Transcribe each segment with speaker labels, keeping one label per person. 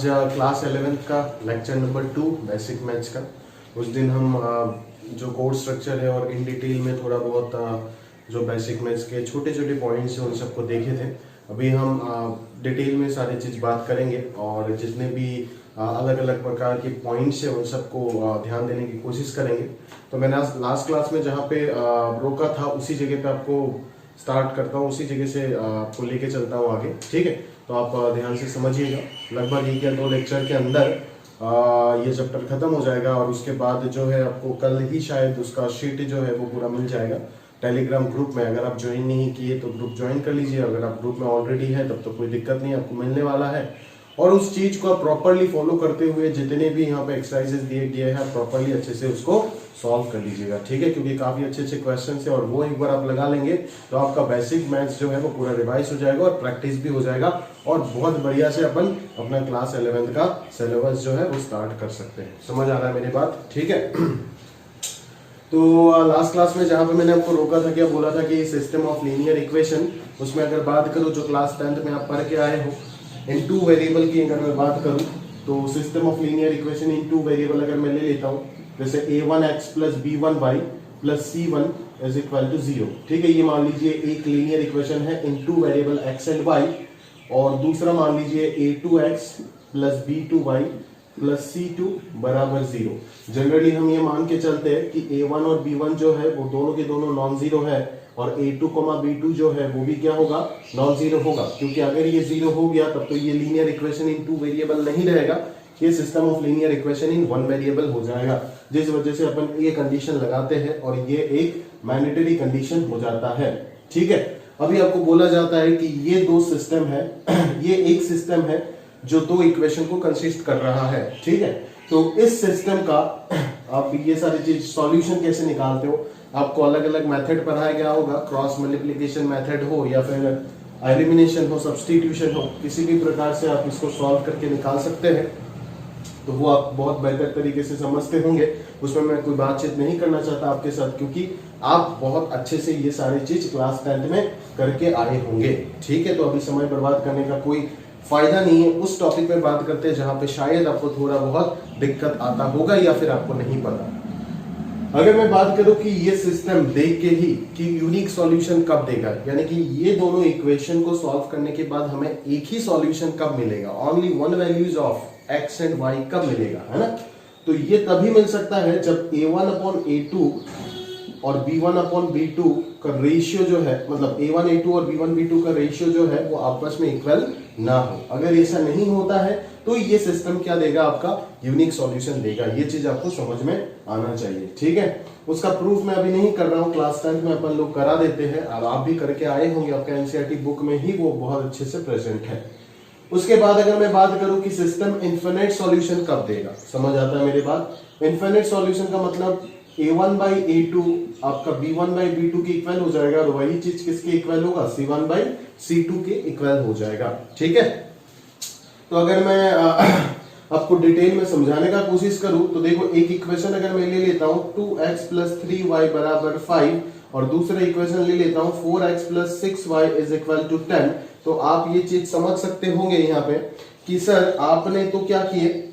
Speaker 1: आज class 11th का lecture number 2 basic maths का। उस दिन हम जो कोड स्ट्रक्चर है और इन डिटेल में थोड़ा बहुत जो बेसिक मैथ्स के छोटे छोटे पॉइंट्स हैं उन सबको देखे थे। अभी हम डिटेल में सारी चीज़ बात करेंगे और जितने भी अलग अलग प्रकार के पॉइंट्स हैं उन सबको ध्यान देने की कोशिश करेंगे। तो मैंने लास्ट क्लास में जहाँ पे रोका था उसी जगह पे आपको स्टार्ट करता हूँ, उसी जगह से आपको लेके चलता हूँ आगे। ठीक है, तो आप ध्यान से समझिएगा। लगभग 1 या 2 लेक्चर के अंदर ये चैप्टर खत्म हो जाएगा और उसके बाद जो है आपको कल ही शायद उसका शीट जो है वो पूरा मिल जाएगा टेलीग्राम ग्रुप में। अगर आप ज्वाइन नहीं किए तो ग्रुप ज्वाइन कर लीजिए, अगर आप ग्रुप में ऑलरेडी है तब तो कोई दिक्कत नहीं, आपको मिलने वाला है। और उस चीज को आप प्रॉपरली फॉलो करते हुए जितने भी यहाँ पे एक्सरसाइजेस दिए गए हैं प्रॉपरली अच्छे से उसको सॉल्व कर लीजिएगा। ठीक है, क्योंकि काफी अच्छे अच्छे क्वेश्चन है और वो एक बार आप लगा लेंगे तो आपका बेसिक मैथ्स जो है वो पूरा रिवाइज हो जाएगा और प्रैक्टिस भी हो जाएगा और बहुत बढ़िया से अपन अपना क्लास 11th का सिलेबस जो है वो स्टार्ट कर सकते हैं। समझ आ रहा है मेरी बात? ठीक है। तो लास्ट क्लास में जहां पे मैंने आपको रोका था, क्या बोला था कि सिस्टम ऑफ लीनियर इक्वेशन, उसमें अगर बात करूं जो क्लास 10th में आप पढ़ के आए हो इन 2 वेरिएबल की अगर मैं बात करूं तो system of linear equation in 2 variable अगर मैं ले लेता हूं, जैसे a1x plus b1y plus c1 is equal to 0। ठीक है, ये मान लीजिए एक लीनियर इक्वेशन है इन 2 वेरिएबल x एंड y, और दूसरा मान लीजिए a2x plus b2y plus c2 बराबर 0। जनरली हम ये मान के चलते हैं कि a1 और b1 जो है वो दोनों के दोनों नॉन जीरो है और a2, b2 जो है वो भी क्या होगा, नॉन जीरो होगा। क्योंकि अगर ये 0 हो गया तब तो ये लीनियर इक्वेशन इन 2 वेरिएबल नहीं रहेगा, ये system of linear equation in 1 variable हो जाएगा, जिस वजह से अपन ये कंडीशन लगाते हैं और ये एक मैंडेटरी कंडीशन हो जाता है। ठीक है, अभी आपको बोला जाता है कि ये 2 सिस्टम है ये एक सिस्टम है जो 2 इक्वेशन को कंसिस्ट कर रहा है। ठीक है, तो इस सिस्टम का आप ये सारी चीज सॉल्यूशन कैसे निकालते हो, आपको अलग अलग मेथड पढ़ाया गया होगा, क्रॉस मल्टीप्लिकेशन मेथड हो या फिर एलिमिनेशन हो, सब्स्टिट्यूशन हो, किसी भी प्रकार से आप इसको सॉल्व करके निकाल सकते हैं। तो वो आप बहुत बेहतर तरीके से समझते होंगे, उसमें मैं कोई बातचीत नहीं करना चाहता आपके साथ, क्योंकि आप बहुत अच्छे से ये सारी चीज क्लास 10th में करके आए होंगे। ठीक है, तो अभी समय बर्बाद करने का कोई फायदा नहीं है। उस टॉपिक में बात करते हैं जहां पे शायद आपको थोड़ा बहुत दिक्कत आता होगा या फिर आपको नहीं पता। अगर मैं बात करूं कि ये सिस्टम देख के ही कि यूनिक सॉल्यूशन कब देगा, यानी कि ये दोनों इक्वेशन को सॉल्व करने के बाद हमें एक ही सॉल्यूशन कब मिलेगा, only one values of x and y कब मिलेगा, है ना। तो ये तभी मिल सकता है जब a1 अपॉन a2 और b1 अपॉन b2 का रेशियो जो है, मतलब a1 a2 और b1 b2 का रेशियो जो है वो आपस में इक्वल ना हो। अगर ऐसा नहीं होता है तो ये सिस्टम क्या देगा, आपका यूनिक सॉल्यूशन देगा। ये चीज आपको समझ में आना चाहिए। ठीक है, उसका प्रूफ मैं अभी नहीं कर रहा हूँ, क्लास 10th में अपन लोग करा देते हैं और आप भी करके आए होंगे, आपका एनसीईआरटी बुक में ही वो बहुत अच्छे से प्रेजेंट है। उसके बाद अगर मैं बात करूं कि सिस्टम इनफिनिट सॉल्यूशन कब देगा, समझ आता है मेरी बात। इनफिनिट सॉल्यूशन का मतलब a1 by a2 आपका b1 by b2 के इक्वल हो जाएगा और वही चीज किसके इक्वल होगा, c1 by c2 के इक्वल हो जाएगा। ठीक है, तो अगर मैं आपको डिटेल में समझाने का कोशिश करूं तो देखो, एक इक्वेशन अगर मैं ले लेता हूं 2x प्लस 3y बराबर 5 और दूसरा इक्वेशन ले लेता हूं 4x plus 6y is equal to 10, तो आप ये चीज समझ सकते होंगे यहाँ पे कि सर आपने तो क्या किए,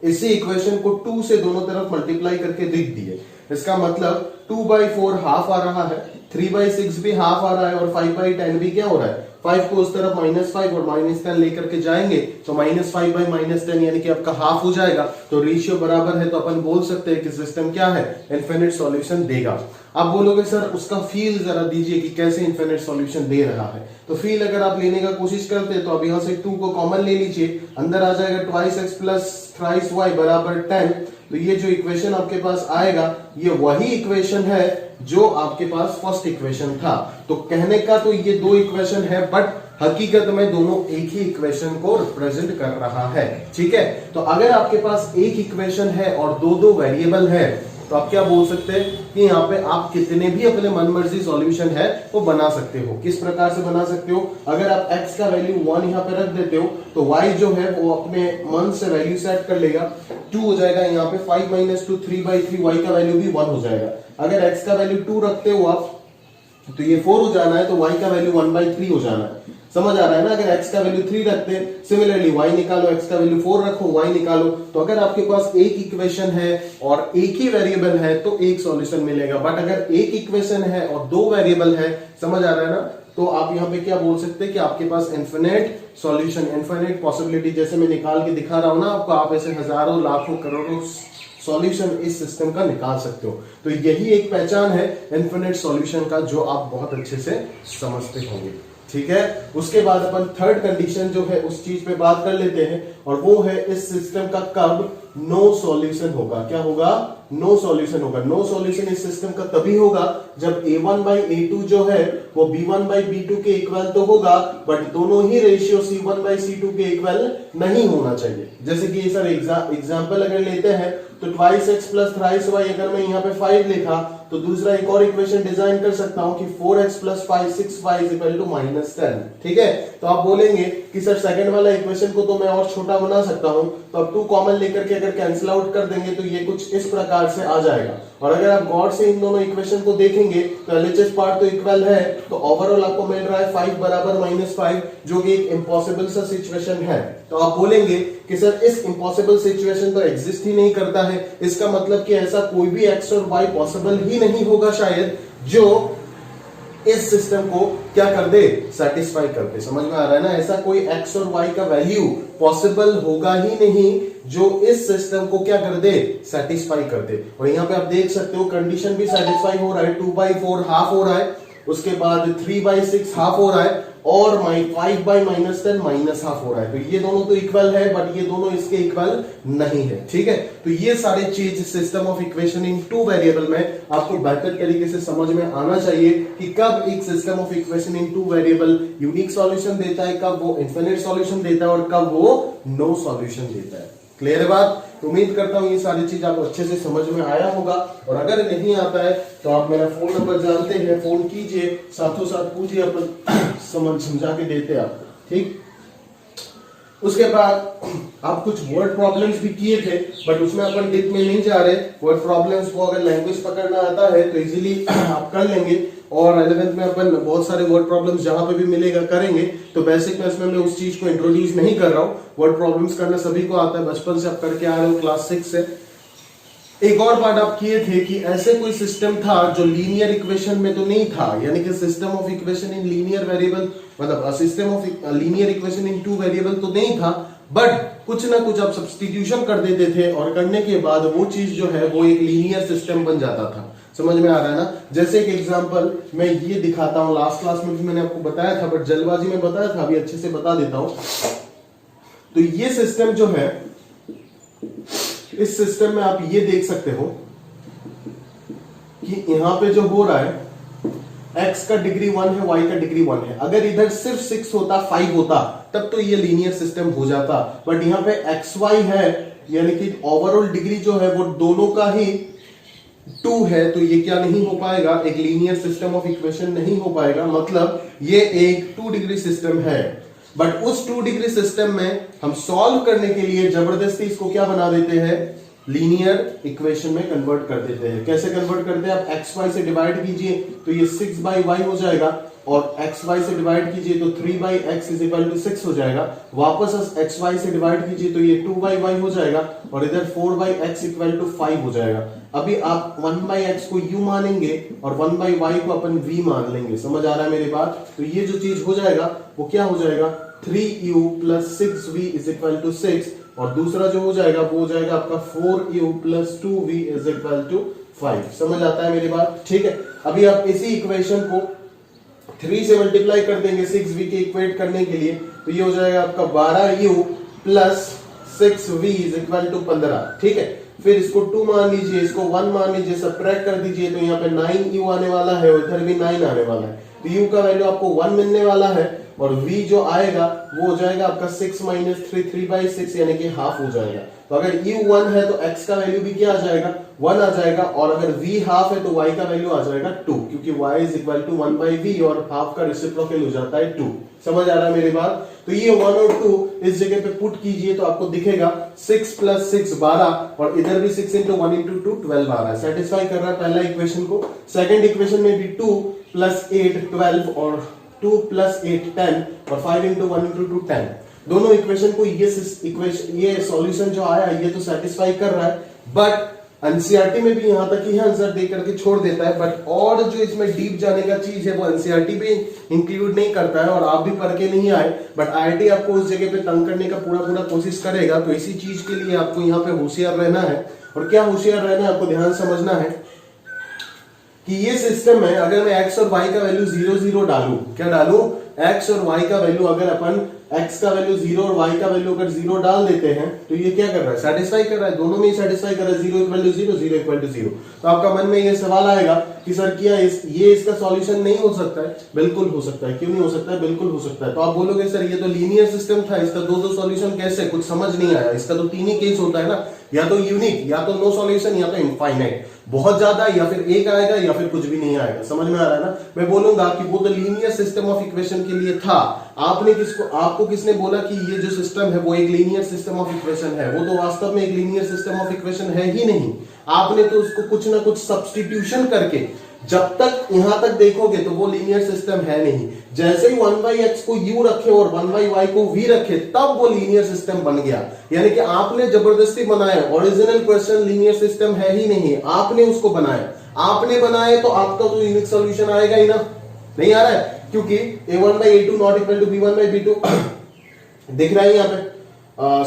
Speaker 1: इसी इक्वेशन को 2 से दोनों तरफ मल्टीप्लाई करके लिख दिए। इसका मतलब 2/4 हाफ आ रहा है, 3/6 भी हाफ आ रहा है और 5/10 भी क्या हो रहा है, 5 को उस तरफ -5 और -10 लेकर के जाएंगे तो -5 बाई -10 यानी कि आपका हाफ हो जाएगा। तो रेशियो बराबर है, तो अपन बोल सकते हैं कि सिस्टम क्या है, इनफिनिट सॉल्यूशन देगा। आप बोलोगे सर उसका फील जरा दीजिए कि कैसे इनफिनिट सॉल्यूशन दे रहा है। तो फील अगर आप लेने का कोशिश करते हैं तो अब यहां से 2 को कॉमन ले लीजिए, अंदर आ जाएगा 2x प्लस 3y बराबर 10। तो ये जो इक्वेशन आपके पास आएगा ये वही इक्वेशन है जो आपके पास फर्स्ट इक्वेशन था। तो कहने का तो ये 2 इक्वेशन है, बट हकीकत में दोनों एक ही इक्वेशन को रिप्रेजेंट कर रहा है। ठीक है, तो अगर आपके पास एक इक्वेशन है और 2 वेरिएबल है तो आप क्या बोल सकते हैं कि यहाँ पे आप कितने भी अपने मनमर्जी सॉल्यूशन है वो बना सकते हो। किस प्रकार से बना सकते हो, अगर आप x का वैल्यू 1 यहाँ पे रख देते हो तो y जो है वो अपने मन से वैल्यू सेट कर लेगा, 2 हो जाएगा यहाँ पे, 5 - 2 3/3 y का वैल्यू भी 1 हो जाएगा। अगर x का वैल्यू 2 रखते हो आप तो ये 4 हो जाना है, तो y का वैल्यू 1/3 हो जाना है। समझ आ रहा है ना? अगर x का वैल्यू 3 रखते हैं, सिमिलरली y निकालो, x का वैल्यू 4 रखो, y निकालो। तो अगर आपके पास एक इक्वेशन है और एक ही वेरिएबल है तो एक सॉल्यूशन मिलेगा। बट अगर एक इक्वेशन है और दो वेरिएबल है, समझ आ रहा है ना, तो आप यहाँ पे क्या बोल सकते हैं कि आपके पास इन्फिनिट सॉल्यूशन, इन्फिनिट पॉसिबिलिटी, जैसे मैं निकाल के दिखा रहा हूं ना आपको, आप ऐसे हजारों लाखों करोड़ों सॉल्यूशन इस सिस्टम का निकाल सकते हो। तो यही एक पहचान है इन्फिनिट सॉल्यूशन का, जो आप बहुत अच्छे से समझते होंगे। ठीक है, उसके बाद अपन थर्ड कंडीशन जो है उस चीज पे बात कर लेते हैं, और वो है इस सिस्टम का कब नो सॉल्यूशन होगा। क्या होगा? नो सॉल्यूशन होगा। नो सॉल्यूशन इस सिस्टम का तभी होगा जब a1/a2 जो है वो b1/b2 के इक्वल तो होगा, बट दोनों ही रेशियो c1/c2 के इक्वल नहीं होना चाहिए। जैसे कि सर एग्जांपल अगर लेते हैं तो 2x + 3y, अगर मैं यहाँ पे 5 लिखा तो दूसरा एक और इक्वेशन डिजाइन कर सकता हूं कि 4x + 5 6y = -10। ठीक है, तो आप बोलेंगे कि सर सेकंड वाला इक्वेशन को तो मैं और छोटा बना सकता हूं, तो अब 2 कॉमन लेकर के अगर कैंसिल आउट कर देंगे तो ये कुछ इस प्रकार से आ जाएगा। और अगर आप गौर से इन दोनों इक्वेशन को देखेंगे तो एलएचएस पार्ट तो इक्वल है, तो ओवरऑल आपको मिल रहा है 5 = -5, जो कि एक इम्पॉसिबल सा सिचुएशन है। तो आप बोलेंगे कि सर इस इम्पॉसिबल सिचुएशन तो एग्जिस्ट ही नहीं करता है, इसका मतलब कि ऐसा कोई भी x और y पॉसिबल ही नहीं होगा शायद, जो इस सिस्टम को क्या कर दे? सेटिस्फाई कर दे। समझ में आ रहा है ना? ऐसा कोई x और y का वैल्यू पॉसिबल होगा ही नहीं जो इस सिस्टम को क्या कर दे? सेटिस्फाई कर दे। और यहाँ पे आप देख सकते हो कंडीशन भी सेटिस्फाई हो रहा है, 2/4 हाफ हो रहा है, उसके बाद 3/6 हाफ हो रहा है, और 5/-10 -हाफ हो रहा है। तो ये दोनों तो इक्वल है, बट ये दोनों इसके इक्वल नहीं है। ठीक है, तो ये सारे चीज system of equation in 2 variable में आपको बेहतर तरीके से समझ में आना चाहिए कि कब एक system of equation in 2 variable unique solution देता है, कब वो इन्फिनिट सॉल्यूशन देता है, और कब वो नो सॉल्यूशन देता है। क्लियर है बात? तो उम्मीद करता हूं ये सारी चीज आपको अच्छे से समझ में आया होगा। और अगर नहीं आता है तो आप मेरा फोन नंबर जानते हैं, फोन कीजिए, साथों साथ पूछिए, अपन समझा के देते हैं आपको। ठीक, उसके बाद आप कुछ वर्ड प्रॉब्लम्स भी किए थे, बट उसमें अपन डिप में नहीं जा रहे। वर्ड प्रॉब्लम्स को अगर लैंग्वेज पकड़ना आता है तो इजीली आप कर लेंगे, और 11th में अपन बहुत सारे वर्ड प्रॉब्लम्स जहां पे भी मिलेगा करेंगे। तो बेसिक में इसमें मैं उस चीज को इंट्रोड्यूस नहीं कर रहा हूं। वर्ड प्रॉब्लम्स करना सभी को आता है, बचपन से आप करके आ रहे हो, क्लास 6 से। एक और बात आप किए थे कि ऐसे कोई सिस्टम था जो लीनियर इक्वेशन में तो नहीं था, यानी कि system of equation in linear variable, मतलब system of linear equation in 2 variable तो नहीं था, बट कुछ ना कुछ आप सब्स्टिट्यूशन कर देते थे, और करने के बाद वो चीज जो है वो एक लीनियर सिस्टम बन जाता था। समझ में आ रहा है ना? जैसे एक एग्जांपल मैं ये दिखाता हूं, लास्ट क्लास में भी मैंने आपको बताया था, बट जल्दबाजी में बताया था, अभी अच्छे से बता देता हूं। तो ये सिस्टम जो है, इस सिस्टम में आप ये देख सकते हो कि यहां पे जो हो रहा है, x का डिग्री 1 है, y का डिग्री 1 है। अगर इधर सिर्फ 6 होता, 5 होता, तब तो ये लीनियर सिस्टम हो जाता, बट यहां पे xy है, यानी कि ओवरऑल डिग्री जो है वो दोनों का ही 2 है, तो ये क्या नहीं हो पाएगा? एक लीनियर सिस्टम ऑफ इक्वेशन नहीं हो पाएगा। मतलब ये एक 2 डिग्री सिस्टम है, बट उस 2 डिग्री सिस्टम में हम सॉल्व करने के लिए जबरदस्ती इसको क्या बना देते हैं? लीनियर इक्वेशन में कन्वर्ट कर देते हैं। कैसे कन्वर्ट करते हैं? आप xy से डिवाइड कीजिए तो ये 6/y हो जाएगा, और xy से डिवाइड कीजिए तो 3/x = 6 हो जाएगा। वापस xy से डिवाइड कीजिए तो ये 2/y हो जाएगा, और इधर 4/x = 5 हो जाएगा। अभी आप 1/x को u मानेंगे और 1/y को अपन v मान लेंगे। समझ आ रहा है मेरी बात? तो ये जो चीज हो जाएगा वो क्या हो जाएगा? 3u + 6v = 6, और दूसरा जो हो जाएगा वो हो जाएगा आपका 4u + 2v = 5। समझ आता है मेरी बात? ठीक है, अभी आप इसी इक्वेशन को 3 से मल्टीप्लाई कर देंगे 6v के इक्वेट करने के लिए, तो ये हो जाएगा आपका 12u + 6v = 15। ठीक है, फिर इसको 2 मान लीजिए, इसको 1 मान लीजिए, सब्ट्रैक्ट कर दीजिए, तो यहाँ पे 9u आने वाला है, और इधर भी 9 आने वाला है। तो u का वैल्यू आपको 1 मिलने वाला है, और v जो आएगा वो हो जाएगा आपका 6 - 3 3/6, यानी कि हाफ हो जाएगा। तो अगर u 1 है तो x का वैल्यू भी क्या आ जाएगा? 1 आ जाएगा, और अगर v हाफ है तो y का वैल्यू आ जाएगा 2, क्योंकि y = 1/v, और हाफ का रेसिप्रोकल हो जाता है 2। समझ आ रहा है मेरी बात? तो ये 1 और 2 इस जगह पे पुट कीजिए तो आपको दिखेगा 6 + 6 12, और इधर भी 6 × 1 × 2 12 आ रहा है। सेटिस्फाई कर रहा है पहला इक्वेशन को। सेकंड इक्वेशन में भी 2 प्लस 8 12 और 2 प्लस 8 10 और 5 इंटू 1 इंटू 2 10। दोनों इक्वेशन को ये सॉल्यूशन जो आया ये तो सेटिस्फाई कर रहा है, बट एनसीईआरटी में भी यहां तक ही आंसर दे करके छोड़ देता है, बट और जो इसमें डीप जाने का चीज है वो एनसीईआरटी भी इंक्लूड नहीं करता है और आप भी पढ़ के नहीं आए, बट आईआईटी आपको उस जगह पे तंग करने का पूरा कोशिश करेगा। तो इसी चीज के लिए आपको यहाँ पे होशियार रहना है। और क्या होशियार रहना है, आपको ध्यान समझना है कि ये सिस्टम है, अगर मैं x और y का वैल्यू 0 0 डालू, क्या डालू, x और y का वैल्यू, अगर अपन x का वैल्यू 0 और y का वैल्यू अगर 0 डाल देते हैं तो ये क्या कर रहा है, सेटिस्फाई कर रहा है, दोनों में ही सेटिस्फाई कर रहा है, 0 इक्वल टू 0 0 इक्वल टू 0। तो आपका मन में ये सवाल आएगा कि सर क्या ये इसका सॉल्यूशन नहीं हो सकता है? बिल्कुल हो सकता है। क्यों नहीं हो सकता है? बिल्कुल हो सकता है। तो आप बोलोगे सर ये तो लीनियर सिस्टम था, इसका दो सॉल्यूशन कैसे, कुछ समझ नहीं आया। इसका तो तीन ही केस होता है ना, या तो यूनिक, या तो नो सॉल्यूशन, या तो इनफाइनाइट, बहुत ज्यादा, या फिर एक आएगा, या फिर कुछ भी नहीं आएगा। समझ में आ रहा है ना? मैं बोलूंगा कि वो तो लीनियर सिस्टम ऑफ इक्वेशन के लिए था। आपको किसने बोला कि ये जो सिस्टम है वो एक लीनियर सिस्टम ऑफ इक्वेशन है? वो तो वास्तव में एक लीनियर सिस्टम ऑफ इक्वेशन है ही नहीं। आपने तो उसको कुछ ना कुछ सब्स्टिट्यूशन करके जब तक यहां तक देखोगे तो वो लीनियर सिस्टम है नहीं। जैसे ही 1/x को u रखे और 1/y को v रखे तब वो लीनियर सिस्टम बन गया। यानी कि आपने जबरदस्ती बनाया, ओरिजिनल क्वेश्चन लीनियर सिस्टम है ही नहीं, आपने उसको बनाया। आपने बनाया तो आपका तो यूनिक सॉल्यूशन आएगा ही ना, नहीं आ रहा है? क्योंकि a1/a2 not equal to b1/b2 दिख रहा है यहाँ पे,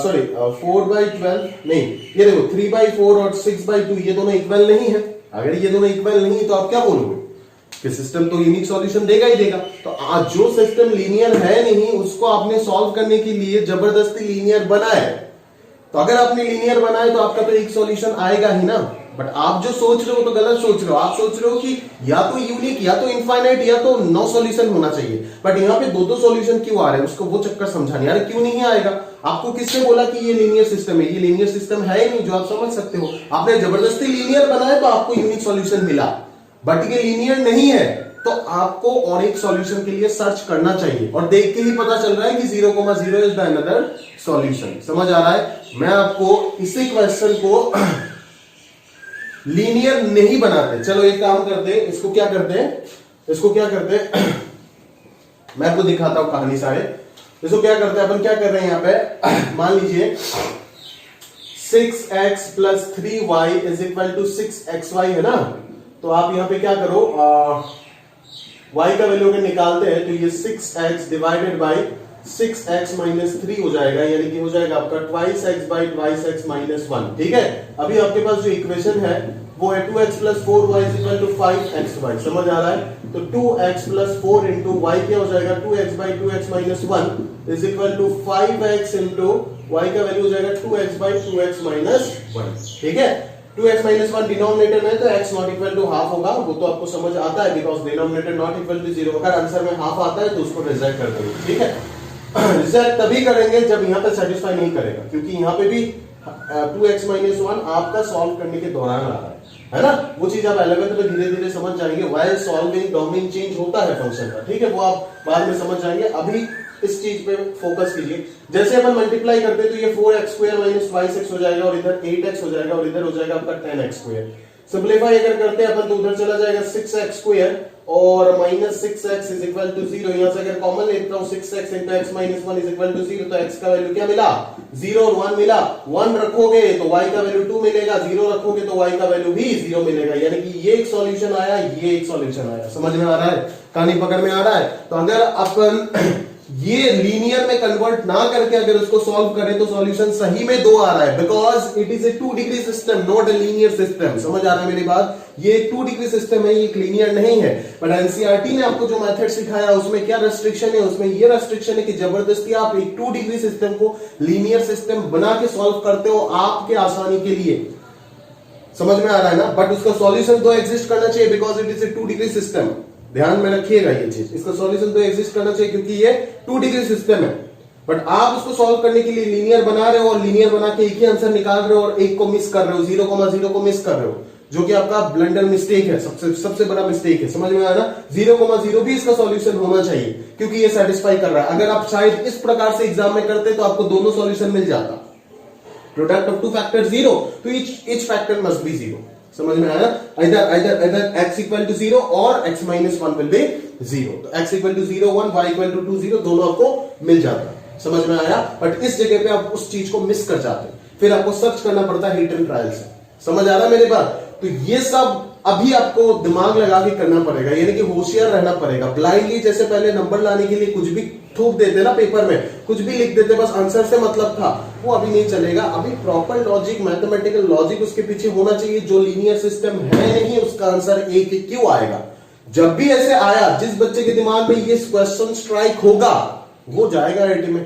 Speaker 1: सॉरी 4/12 नहीं, ये देखो 3/4 और 6/2 ये दोनों इक्वल नहीं है। अगर ये दोनों इक्वल नहीं है तो आप क्या बोलोगे कि सिस्टम तो यूनिक सॉल्यूशन देगा ही देगा। तो आज जो सिस्टम लीनियर है नहीं उसको आपने सॉल्व करने के लिए जबरदस्ती लीनियर बनाया। तो अगर आपने लीनियर बनाए तो आपका तो एक सॉल्यूशन आएगा ही ना। बट आप जो सोच रहे हो तो गलत सोच रहे हो। आप सोच रहे हो कि या तो यूनिक, या तो इनफाइनाइट, या तो नो सॉल्यूशन होना चाहिए। बट यहाँ पे दो सॉल्यूशन क्यों आ रहे हैं उसको वो चक्कर समझाने। यार क्यों नहीं आएगा? आपको किसने बोला कि ये लीनियर सिस्टम है? ये लीनियर सिस्टम है ही नहीं, जो आप समझ सकते हो। आपने जबरदस्ती लीनियर बनाया तो आपको यूनिक सॉल्यूशन मिला, बट ये लीनियर नहीं है। तो आपको और एक सॉल्यूशन के लिए सर्च करना चाहिए और देख के ही पता चल रहा है कि 0,0 इज द अनदर सॉल्यूशन। समझ आ रहा है? मैं आपको इसी क्वेश्चन को लीनियर नहीं बनाते। चलो एक काम करते, इसको क्या करते मैं आपको दिखाता हूं कहानी सारे। इसको क्या करते हैं, अपन क्या कर रहे हैं यहाँ पे, मान लीजिए 6x plus 3y is equal to 6xy है ना। तो आप यहाँ पे क्या करो, y का वैल्यू अगर निकालते हैं तो ये 6x divided by 6x minus 3 हो जाएगा, यानी कि हो जाएगा आपका 2x बाई 2x माइनस 1। ठीक है, अभी आपके पास जो इक्वेशन है वो है 2x plus 4y is equal to 5xy। समझ आ रहा है? तो 2x प्लस 4 इंटू y क्या हो जाएगा, 2x by 2x minus 1 is equal to 5x into y का वैल्यू हो जाएगा 2x बाई 2x माइनस 1। ठीक है, 2x माइनस 1 डिनोमिनेटर में तो x not equal to half होगा, वो तो आपको समझ आता है because denominator not equal to 0। अगर आंसर में हाफ आता है तो उसको रिजेक्ट कर देंगे। ठीक है, रिजेक्ट तभी करेंगे जब यहाँ पे सेटिस्फाई नहीं करेगा, क्योंकि यहाँ पे भी 2x माइनस 1 आपका सॉल्व करने के दौरान आ रहा है ना। वो चीज आप 11th में धीरे धीरे समझ जाएंगे। वाइल सॉल्विंग डोमेन चेंज होता है फंक्शन का, ठीक है, वो आप बाद में समझ जाएंगे। अभी इस चीज पे फोकस कीजिए। जैसे अपन मल्टीप्लाई करते तो ये 4x स्क्वायर माइनस 5x हो जाएगा और इधर 8x हो जाएगा और इधर हो जाएगा आपका 10x स्क्वायर। सिंपलीफाई अगर करते हैं अपन तो उधर चला जाएगा 6x स्क्वायर और minus 6x is equal to 0। यहां से अगर कॉमन लेता हूं 6x into x minus 1 is equal to 0, तो x का वैल्यू क्या मिला, 0 और 1 मिला। 1 रखोगे तो y का वैल्यू 2 मिलेगा, 0 रखोगे तो y का वैल्यू भी 0 मिलेगा। यानी कि ये एक सॉल्यूशन आया, ये एक सॉल्यूशन आया। समझ में आ रहा है? कहानी पकड़ में आ रहा है? तो अगर अपन ये लीनियर में कन्वर्ट ना करके अगर उसको सॉल्व करें तो सॉल्यूशन सही में 2 आ रहा है, because it is a 2 degree system, not a linear system. समझ आ रहा है मेरी बात? ये 2 डिग्री सिस्टम है, ये लीनियर नहीं है। बट एनसीईआरटी ने आपको जो मेथड सिखाया उसमें क्या रेस्ट्रिक्शन है? उसमें ये रेस्ट्रिक्शन है कि जबरदस्ती आप एक 2 डिग्री सिस्टम को लीनियर सिस्टम बना के सॉल्व करते हो आपके आसानी के लिए। समझ में आ रहा है ना? बट उसका सॉल्यूशन तो एग्जिस्ट करना चाहिए because it is a 2 degree system. ध्यान में रखिएगा ये चीज, इसका सॉल्यूशन तो एग्जिस्ट करना चाहिए क्योंकि ये 2 डिग्री सिस्टम है। बट आप उसको सॉल्व करने के लिए लीनियर बना रहे हो और लीनियर बना के एक ही आंसर निकाल रहे हो और एक को मिस कर रहे हो, 0,0 को मिस कर रहे हो, जो कि आपका ब्लंडर मिस्टेक है, सबसे बड़ा मिस्टेक है। समझ में आया ना? 0,0 भी इसका सॉल्यूशन होना चाहिए क्योंकि ये सेटिस्फाई कर रहा है। अगर आप शायद इस प्रकार से एग्जाम में करते तो आपको दोनों सॉल्यूशन मिल जाता। प्रोडक्ट ऑफ 2 फैक्टर 0, तो each फैक्टर मस्ट बी 0। समझ में आया? either x इक्वल टू 0 और x माइनस 1 विल बी 0। तो x equal to 0 1, y equal to 2 0 दोनों आपको मिल जाता है। समझ में आया? बट इस जगह पे आप उस चीज को मिस कर जाते हैं, फिर आपको सर्च करना पड़ता है हिट एंड ट्रायल से। समझ आ रहा है मेरी बात? तो ये सब अभी आपको दिमाग लगा के करना पड़ेगा, यानी कि होशियार रहना पड़ेगा। ब्लाइंडली जैसे पहले नंबर लाने के लिए कुछ भी थूक देते ना पेपर में, कुछ भी लिख देते, बस आंसर से मतलब था, वो अभी नहीं चलेगा। अभी प्रॉपर लॉजिक, मैथमेटिकल लॉजिक उसके पीछे होना चाहिए। जो लीनियर सिस्टम है नहीं, उसका आंसर एक ही क्यों आएगा? जब भी ऐसे आया, जिस बच्चे के दिमाग में ये क्वेश्चन स्ट्राइक होगा, वो जाएगा आईआईटी में।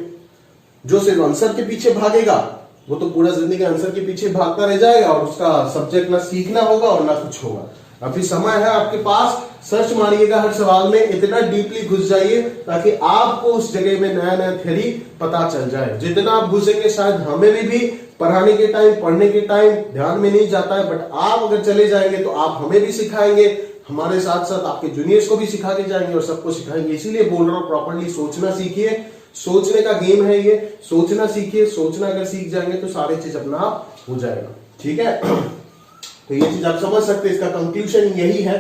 Speaker 1: जो सिर्फ आंसर के पीछे भागेगा, वो तो पूरा जिंदगी आंसर के पीछे भागता रह जाएगा और उसका सब्जेक्ट ना सीखना होगा और ना कुछ होगा। अभी समय है आपके पास, सर्च मारिएगा हर सवाल में, इतना डीपली घुस जाइए ताकि आपको उस जगह में नया नया थ्योरी पता चल जाए। जितना आप घुसेंगे, शायद हमें भी पढ़ाने के टाइम, पढ़ने के टाइम ध्यान में नहीं जाता है, बट आप अगर चले जाएंगे तो आप हमें भी सिखाएंगे, हमारे साथ साथ आपके जूनियर्स को भी सिखा के जाएंगे और सबको सिखाएंगे। इसीलिए बोल रहा हूं, प्रॉपर्ली सोचना सीखिए। सोचने का गेम है ये, सोचना सीखिए। सोचना अगर सीख जाएंगे तो सारी चीज अपना आप हो जाएगा। ठीक है? तो ये चीज आप समझ सकते हैं। इसका कंक्लूजन यही है,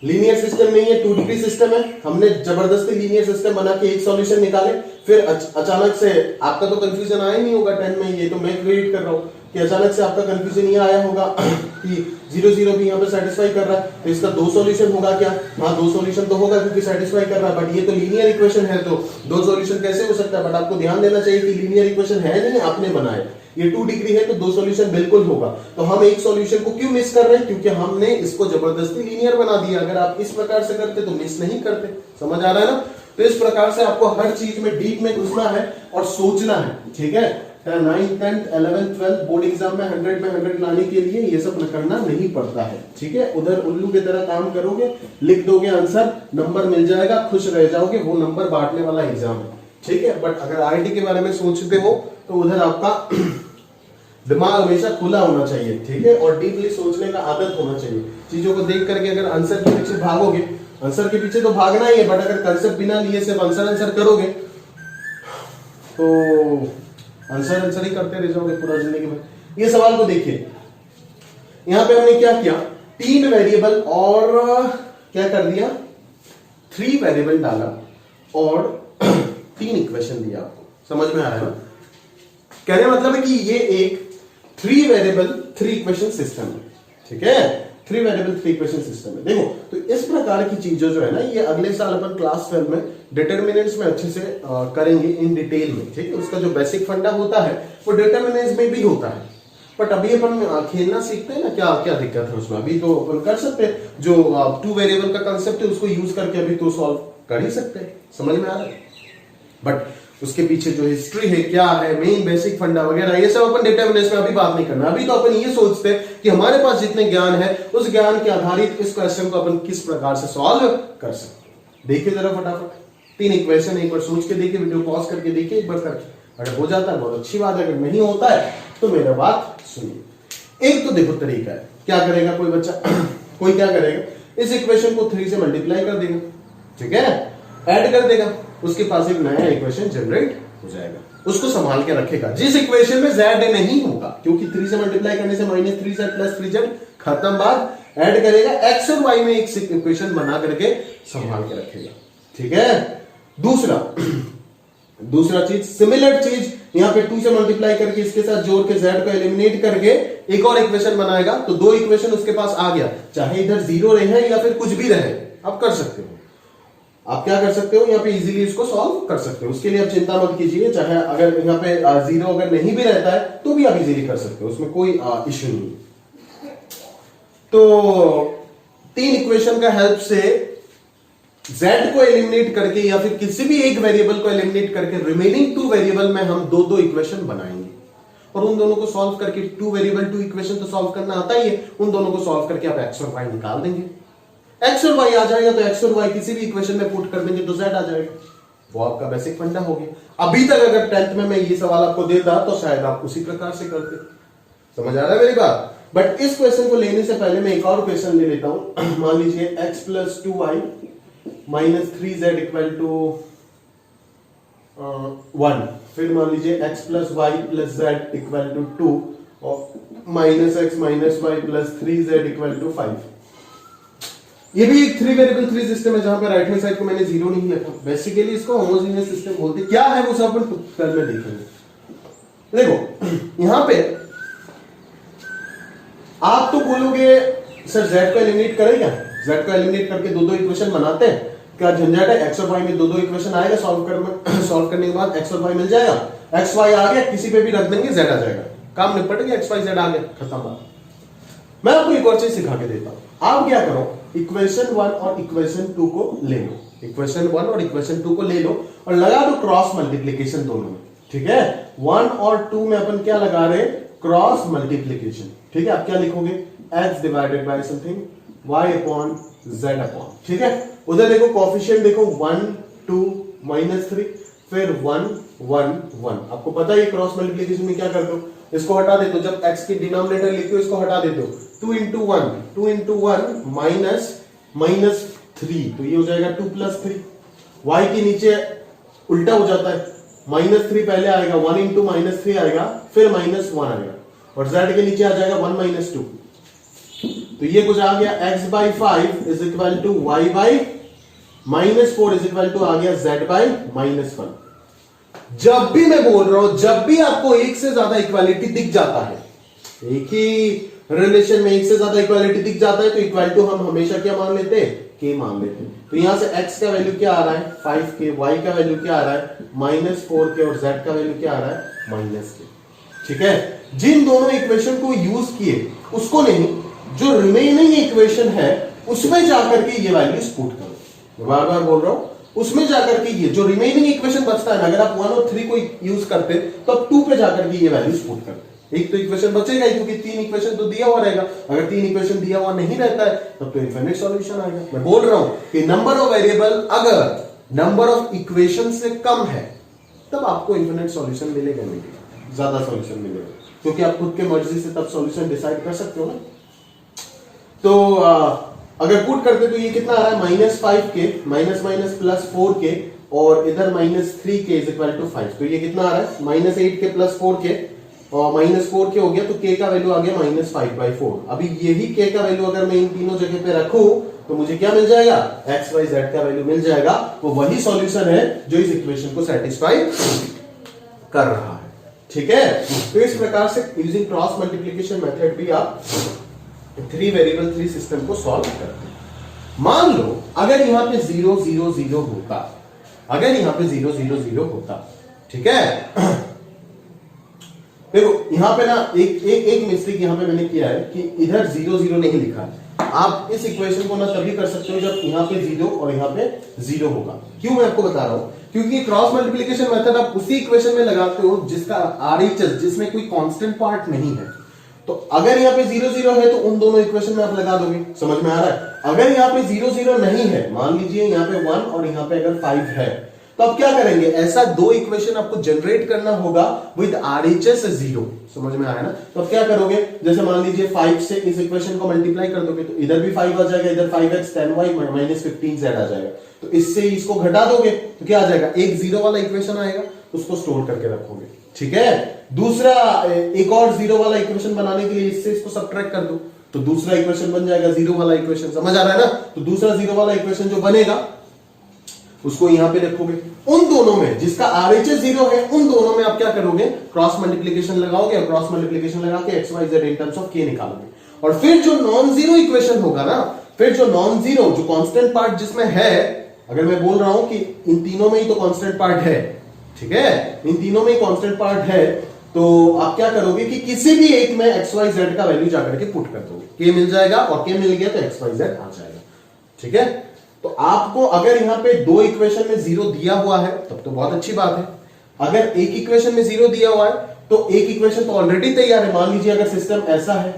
Speaker 1: लीनियर सिस्टम नहीं है, 2 डिग्री सिस्टम है। हमने जबरदस्ती लीनियर सिस्टम बना के एक सॉल्यूशन निकाले, फिर अचानक से आपका तो कंफ्यूजन आया नहीं होगा 10 में, ये तो मैं क्रिएट कर रहा हूं कि अचानक से आपका कंफ्यूजन ये आया होगा कि 0 0 भी यहाँ पे सेटिस्फाई कर रहा है, तो इसका 2 सॉल्यूशन होगा क्या? हाँ, 2 सॉल्यूशन तो होगा क्योंकि सेटिस्फाई कर रहा है, बट ये तो लीनियर इक्वेशन है, तो 2 सॉल्यूशन कैसे हो सकता है? बट आपको ध्यान देना चाहिए कि लीनियर इक्वेशन है नहीं, आपने बनाया। ये 2 डिग्री है तो 2 सॉल्यूशन बिल्कुल होगा। तो हम एक सॉल्यूशन को क्यों मिस कर रहे हैं? क्योंकि हमने इसको जबरदस्ती लीनियर बना दिया। अगर आप इस प्रकार से करते तो मिस नहीं करते। समझ आ रहा है ना? तो इस प्रकार से आपको हर चीज में डीप में घुसना है और सोचना है। ठीक है? 9th 10th 11th 12th board exam में 100 में 100 लाने के लिए ये सब करना नहीं पड़ता है। ठीक है? उधर उल्लू की तरह काम करोगे, लिख दोगे आंसर, नंबर मिल जाएगा, खुश रह जाओगे, वो नंबर बांटने वाला एग्जाम है। ठीक है? बट अगर आईआईटी के बारे में सोचते हो तो उधर आपका दिमाग हमेशा खुला होना चाहिए। ठीक है? और डीपली सोचने का आदत होना चाहिए। चीजों को देख करके अगर आंसर के पीछे भागोगे, आंसर के पीछे तो भागना ही है, बट अगर कंसेप्ट बिना लिए सिर्फ आंसर करोगे तो आंसर ही करते रह जाओगे पूरा जिंदगी भर। ये सवाल को देखिए, यहां पे हमने क्या किया, 3 वेरिएबल और क्या कर दिया, 3 वेरिएबल डाला और 3 इक्वेशन दिया आपको। समझ में आ रहा है ना? कहने मतलब है कि ये एक 3 वेरिएबल 3 इक्वेशन सिस्टम है। ठीक है? 3 वेरिएबल 3 इक्वेशन सिस्टम है। देखो, तो इस प्रकार की चीजें जो है ना, ये अगले साल अपन क्लास 12 में डिटरमिनेंट्स में अच्छे से करेंगे इन डिटेल में। ठीक है? उसका जो बेसिक फंडा होता है वो डिटरमिनेंट्स में भी होता है, बट अभी अपन खेलना सीखते हैं ना, क्या क्या दिक्कत है उसमें? अभी तो अपन कर सकते हैं, जो 2 वेरिएबल का कंसेप्ट है उसको यूज करके अभी तो सॉल्व कर ही सकते हैं। समझ में आ रहा है? बट उसके पीछे जो हिस्ट्री है, क्या है, मेन बेसिक फंडा वगैरह, ये सब अपन डिटरमिनेंट्स में अभी बात नहीं करना। अभी तो अपन ये सोचते हैं कि हमारे पास जितने ज्ञान है, उस ज्ञान के आधारित इस क्वेश्चन को अपन किस प्रकार से सॉल्व कर सकते हैं। देखिए जरा फटाफट 3 इक्वेशन, एक बार सोच के देखिए, वीडियो पॉज करके देखिए एक बार करके। अगर हो जाता है बहुत अच्छी बात है, अगर नहीं होता है तो मेरा बात सुनिए। एक तो देखो तरीका है, क्या करेगा कोई बच्चा कोई क्या करेगा, इस इक्वेशन को 3 से मल्टीप्लाई कर देगा। ठीक है? ऐड कर देगा, उसके पास एक नया इक्वेशन जनरेट हो जाएगा, उसको संभाल के रखेगा। जिस इक्वेशन में z नहीं होगा, क्योंकि 3 से मल्टीप्लाई करने से -3z + 3z खत्म, बात। ऐड करेगा, x और y में एक इक्वेशन बना करके संभाल के रखेगा। ठीक है? दूसरा चीज, सिमिलर चीज, यहां पे 2 से मल्टीप्लाई करके इसके साथ जोड़ के z को एलिमिनेट करके एक और इक्वेशन बनाएगा, तो 2 इक्वेशन उसके पास आ गया। चाहे इधर 0 रहे या फिर कुछ भी रहे, आप कर सकते हो। आप क्या कर सकते हो, यहाँ पे इजीली इसको सॉल्व कर सकते हो। उसके लिए आप चिंता मत कीजिए, चाहे अगर यहाँ पे 0 अगर नहीं भी रहता है तो भी आप इजीली कर सकते हो, उसमें कोई इश्यू नहीं। तो 3 इक्वेशन का हेल्प से z को एलिमिनेट करके या फिर किसी भी एक वेरिएबल को एलिमिनेट करके रिमेनिंग 2 वेरिएबल में हम 2 इक्वेशन बनाएंगे और उन दोनों को सॉल्व करके 2 वेरिएबल 2 इक्वेशन तो सॉल्व करना आता ही है, उन दोनों को सॉल्व करके आप x और y निकाल देंगे। x और y आ जाएगा तो x और y किसी भी इक्वेशन में पुट कर देंगे तो z आ जाएगा। वो आपका बेसिक फंडा हो गया। अभी तक अगर 10th में मैं ये सवाल आपको देता तो शायद आप उसी प्रकार से करते। समझ आ रहा है मेरी बात? बट इस क्वेश्चन को लेने से पहले मैं एक और क्वेश्चन ले लेता हूं। मान लीजिए x + 2y - 3z = 1, फिर मान लीजिए x + y + z = 2 और minus x minus y plus 3z equal to 5। ये भी एक 3 वेरिएबल 3 सिस्टम है जहां पे राइट हैंड साइड को मैंने जीरो नहीं लिखा। बेसिकली इसको होमोजेनियस सिस्टम बोलते हैं। क्या है वो सब अपन कल में देखेंगे। देखो यहां पे आप तो बोलोगे सर z को एलिमिनेट करें क्या, z को एलिमिनेट करके दो इक्वेशन बनाते हैं, क्या झंझट है। x और y में दो इक्वेशन आएगा, सॉल्व करने के बाद x और y मिल जाएगा, x y आ गया, किसी पे भी रख देंगे z आ जाएगा, काम निपट गया, x y z आ गया, खत्म बात। मैं आपको एक और चीज सिखा के देता हूं। आप क्या करो, इक्वेशन 1 और इक्वेशन 2 को ले लो, इक्वेशन 1 और इक्वेशन 2 को ले लो और लगा दो क्रॉस मल्टीप्लीकेशन दोनों में, ठीक है। 1 और 2 में अपन क्या लगा रहे, क्रॉस मल्टीप्लीकेशन, ठीक है। आप क्या लिखोगे, x divided by something y upon z upon, ठीक है। उधर देखो कोफिशिएंट देखो 1 2 -3 फिर 1 1 1। आपको पता है क्रॉस मल्टीप्लिकेशन में क्या करते हो, इसको हटा देते हो, जब x की डिनोमिनेटर लिखते हो इसको हटा देते हो, 2 into 1 माइनस 3, तो ये हो जाएगा 2 + 3। y के नीचे उल्टा हो जाता है, -3 पहले आएगा, 1 into -3 आएगा, फिर -1 आएगा, और z के नीचे आ जाएगा 1 - 2। तो ये कुछ आ गया x/5 is equal to y/-4 is equal to आ गया z/-1। जब भी मैं बोल रहा हूं, जब भी आपको एक से ज्यादा इक्वालिटी दिख जाता है, एक ही रिलेशन में एक से ज्यादा इक्वालिटी दिख जाता है, तो इक्वल टू हम हमेशा क्या मान लेते हैं, k मान लेते हैं। तो यहां से x का वैल्यू क्या आ रहा है 5k, y का वैल्यू क्या आ रहा है -4k और z का वैल्यू क्या आ रहा है -k, ठीक है। जिन दोनों इक्वेशन को यूज किए उसको नहीं, जो रिमेनिंग इक्वेशन है उसमें जाकर के ये वैल्यूज पुट करो। मैं बार बार बोल रहा हूं, उसमें जाकर के ये जो रिमेनिंग इक्वेशन बचता है ना, अगर आप 1 और 3 को यूज करते तो आप 2 पे जाकर के ये वैल्यूज पुट करते। एक तो इक्वेशन बचेगा ही, क्योंकि 3 इक्वेशन तो दिया हुआ रहेगा। अगर 3 इक्वेशन दिया हुआ नहीं रहता है तब तो इनफिनिट सॉल्यूशन आएगा। मैं बोल रहा हूं कि नंबर ऑफ वेरिएबल अगर नंबर ऑफ इक्वेशन से कम है तब आपको इनफिनिट सॉल्यूशन मिलेगा, नहीं ज्यादा सॉल्यूशन मिलेगा, क्योंकि आप खुद के मर्जी से तब सॉल्यूशन डिसाइड कर सकते हो ना। तो अगर पुट करते तो ये कितना आ रहा है -5k माइनस प्लस 4k और इधर -3k इज इक्वल टू 5। तो ये कितना आ रहा है -8k प्लस 4k और -4k हो गया, तो k का वैल्यू आ गया -5/4। अभी यही k का वैल्यू अगर मैं इन तीनों जगह पे रखूं तो मुझे क्या मिल जाएगा, x y z का वैल्यू मिल जाएगा। वो वही सॉल्यूशन है जो इस इक्वेशन को सेटिस्फाई कर रहा है, ठीक है। तो इस प्रकार से यूजिंग क्रॉस मल्टीप्लिकेशन मेथड भी आप 3 वेरिएबल 3 सिस्टम को सॉल्व करते हैं। मान लो अगर यहां पे 0 0 0 होता, अगर यहां पे 0 0 0 होता, ठीक है। देखो यहां पे ना एक मिस्टेक यहां पे मैंने किया है कि इधर 0 0 नहीं लिखा है। आप इस इक्वेशन को ना तभी कर सकते हो जब यहां पे 0 और यहां पे 0 होगा। क्यों मैं आपको बता रहा हूं, क्योंकि क्रॉस मल्टीप्लिकेशन मेथड आप उसी इक्वेशन में लगाते हो जिसका आरएचएस, जिसमें कोई कांस्टेंट पार्ट नहीं है। तो अगर यहाँ पे 0 0 है तो उन दोनों इक्वेशन में आप लगा दोगे, समझ में आ रहा है। अगर यहाँ पे 0 0 नहीं है, मान लीजिए यहाँ पे 1 और यहाँ पे अगर 5 है, तो आप क्या करेंगे, ऐसा दो इक्वेशन आपको जनरेट करना होगा विद आरएचएस 0, समझ में आया ना। तो आप क्या करोगे, जैसे मान लीजिए 5 से इस इक्वेशन को मल्टीप्लाई कर दोगे तो इधर भी 5 आ जाएगा, इधर 5x 10y -15z आ जाएगा। तो इससे इसको घटा दोगे तो क्या आ जाएगा, एक 0 वाला इक्वेशन आएगा, उसको स्टोर करके रखोगे, ठीक है। दूसरा एक और 0 वाला इक्वेशन बनाने के लिए इससे इसको सब्ट्रैक्ट कर दो, तो दूसरा इक्वेशन बन जाएगा 0 वाला इक्वेशन, समझ आ रहा है ना। तो दूसरा 0 वाला इक्वेशन जो बनेगा उसको यहां पे रखोगे। उन दोनों में जिसका आरएचएस 0 है, उन दोनों में आप क्या करोगे, क्रॉस मल्टीप्लिकेशन लगाओगे और क्रॉस मल्टीप्लिकेशन लगा के x y z in terms of k निकालोगे। और फिर जो नॉन जीरो इक्वेशन होगा ना, फिर जो नॉन जीरो, जो कांस्टेंट पार्ट जिसमें है, अगर मैं बोल रहा हूं कि इन तीनों में ही तो कांस्टेंट पार्ट है, ठीक है, इन तीनों में ही कांस्टेंट पार्ट है, तो आप क्या करोगे कि किसी भी एक में एक्स वाई जेड का वैल्यू जाकर के पुट कर दोगे, के मिल जाएगा, और के मिल गया तो एक्स वाई जेड आ जाएगा, ठीक है। तो आपको अगर यहां पे दो इक्वेशन में 0 दिया हुआ है तब तो बहुत अच्छी बात है। अगर एक इक्वेशन में 0 दिया हुआ है तो एक इक्वेशन तो ऑलरेडी तैयार है। मान लीजिए अगर सिस्टम ऐसा है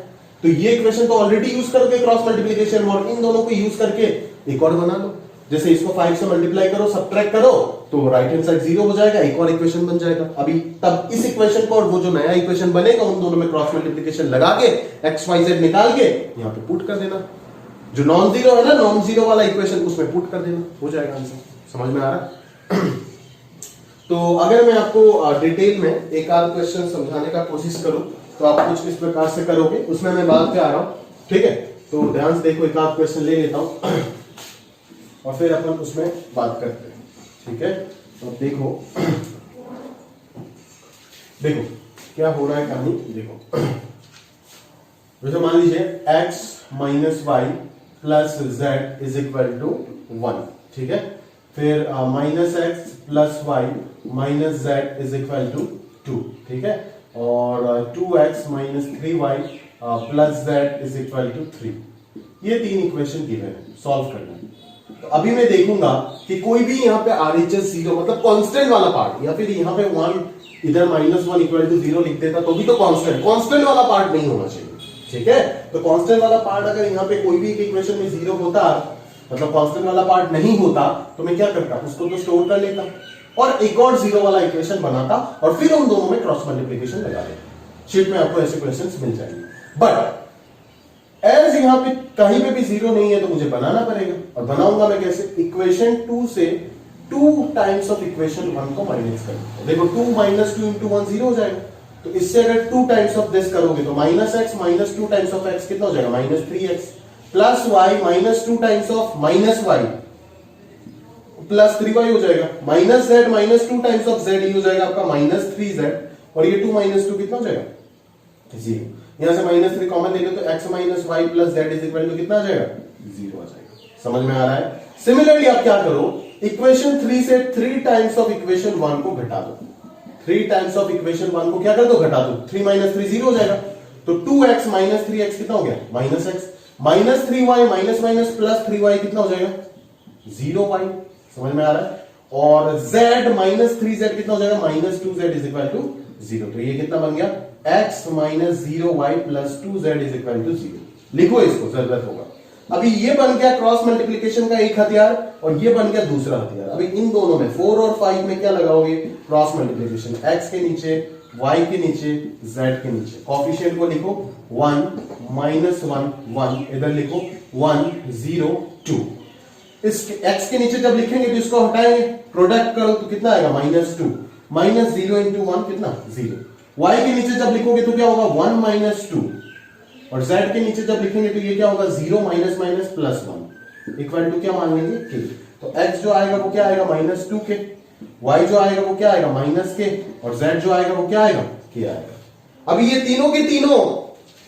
Speaker 1: तो ये इक्वेशन तो ऑलरेडी यूज करोगे क्रॉस मल्टीप्लिकेशन, और इन दोनों को यूज करके एक और बना लो। जैसे इसको 5 से मल्टीप्लाई करो, सब्ट्रैक्ट करो, तो राइट हैंड साइड 0 हो जाएगा, एक और इक्वेशन बन जाएगा। अभी तब इस इक्वेशन को और वो जो नया इक्वेशन बनेगा उन दोनों में क्रॉस मल्टीप्लिकेशन लगा के एक्स वाई जेड निकाल के यहां पे पुट कर देना। जो नॉन जीरो है ना, नॉन जीरो वाला इक्वेशन, उसमें पुट कर देना, हो जाएगा आंसर। समझ में आ रहा है? तो अगर मैं आपको डिटेल में एक आध क्वेश्चन समझाने का कोशिश करूं तो आप कुछ इस प्रकार से करोगे, उसमें मैं बात पे आ रहा हूं, ठीक है। तो ध्यान से देखो, एक आध क्वेश्चन ले लेता हूं और फिर अपन उसमें बात करते हैं, ठीक है। तो देखो देखो क्या हो रहा है कहानी, देखो जैसे मान लीजिए x minus y plus z is equal to 1, ठीक है। फिर minus x plus y minus z is equal to 2, ठीक है। और 2x minus 3y plus z is equal to 3। ये तीन इक्वेशन गिवन है, सॉल्व करना है। तो अभी मैं देखूंगा कि कोई भी यहाँ पे RHS 0 मतलब कांस्टेंट वाला पार्ट, या फिर यहाँ पे 1 इधर -1 इक्वल टू 0 लिख देता तो भी तो कांस्टेंट वाला पार्ट नहीं होना चाहिए, ठीक है। तो कांस्टेंट वाला पार्ट अगर यहाँ पे कोई भी एक इक्वेशन में 0 होता, मतलब कांस्टेंट वाला पार्ट नहीं होता, तो मैं क्या करता, उसको तो स्टोर कर लेता और एक और 0 वाला इक्वेशन बनाता और फिर उन दोनों में क्रॉस मल्टीप्लिकेशन लगा देता। शीट में आपको ऐसे क्वेश्चंस मिल जाएंगे। बट एज यहाँ पे कहीं पे भी 0 नहीं है तो मुझे बनाना पड़ेगा, और बनाऊंगा मैं कैसे, इक्वेशन 2 से 2 टाइम्स ऑफ इक्वेशन 1 को माइनस करें। देखो 2 माइनस 2 इंटू 1 0 हो जाएगा, तो इससे अगर 2 टाइम्स ऑफ दिस करोगे तो minus x minus 2 times of x कितना हो जाएगा, minus 3x plus y minus 2 times of minus y plus 3y हो जाएगा, minus z minus 2 times of z ये हो जाएगा आपका माइनस 3z, और ये 2 माइनस 2 कितना हो जाएगा, 0। यहां से माइनस 3 कॉमन ले लो तो x minus y plus z is equal to कितना आ जाएगा, 0 आ जाएगा। समझ में आ रहा है। सिमिलरली आप क्या करो, इक्वेशन 3 से 3 टाइम्स ऑफ इक्वेशन 1 को घटा दो, 3 टाइम्स ऑफ इक्वेशन 1 को क्या कर दो, घटा दो। 3 माइनस 3 0 हो जाएगा, तो 2x माइनस 3x कितना हो गया, minus x minus 3y minus minus plus 3y कितना हो जाएगा, 0y। समझ में आ रहा है। और z माइनस 3z कितना हो जाएगा, minus 2z is equal to 0। तो ये कितना बन गया, x minus 0y plus 2z is equal to 0। लिखो इसको, जरूरत होगा। अभी ये बन गया क्रॉस मल्टीप्लिकेशन का एक हथियार, और ये बन गया दूसरा हथियार। अभी इन दोनों में 4 और 5 में क्या लगाओगे, क्रॉस मल्टीप्लिकेशन। x के नीचे, y के नीचे, z के नीचे। कॉफिशिएंट को लिखो 1 माइनस 1 1, इधर लिखो 1 0 2। इस x के नीचे जब लिखेंगे तो इसको हटाएंगे, प्रोडक्ट करो तो कितना आएगा, माइनस 2 माइनस 0 इंटू 1 कितना, 0। y के नीचे जब लिखोगे तो क्या होगा, 1 माइनस 2, और z के नीचे जब लिखेंगे तो ये क्या होगा, 0 minus minus plus 1 equal to क्या मान लेंगे, k। तो x जो आएगा वो क्या आएगा, माइनस 2k, y जो आएगा वो क्या आएगा, माइनस k, और z जो आएगा वो क्या आएगा, k आएगा। अभी ये तीनों के तीनों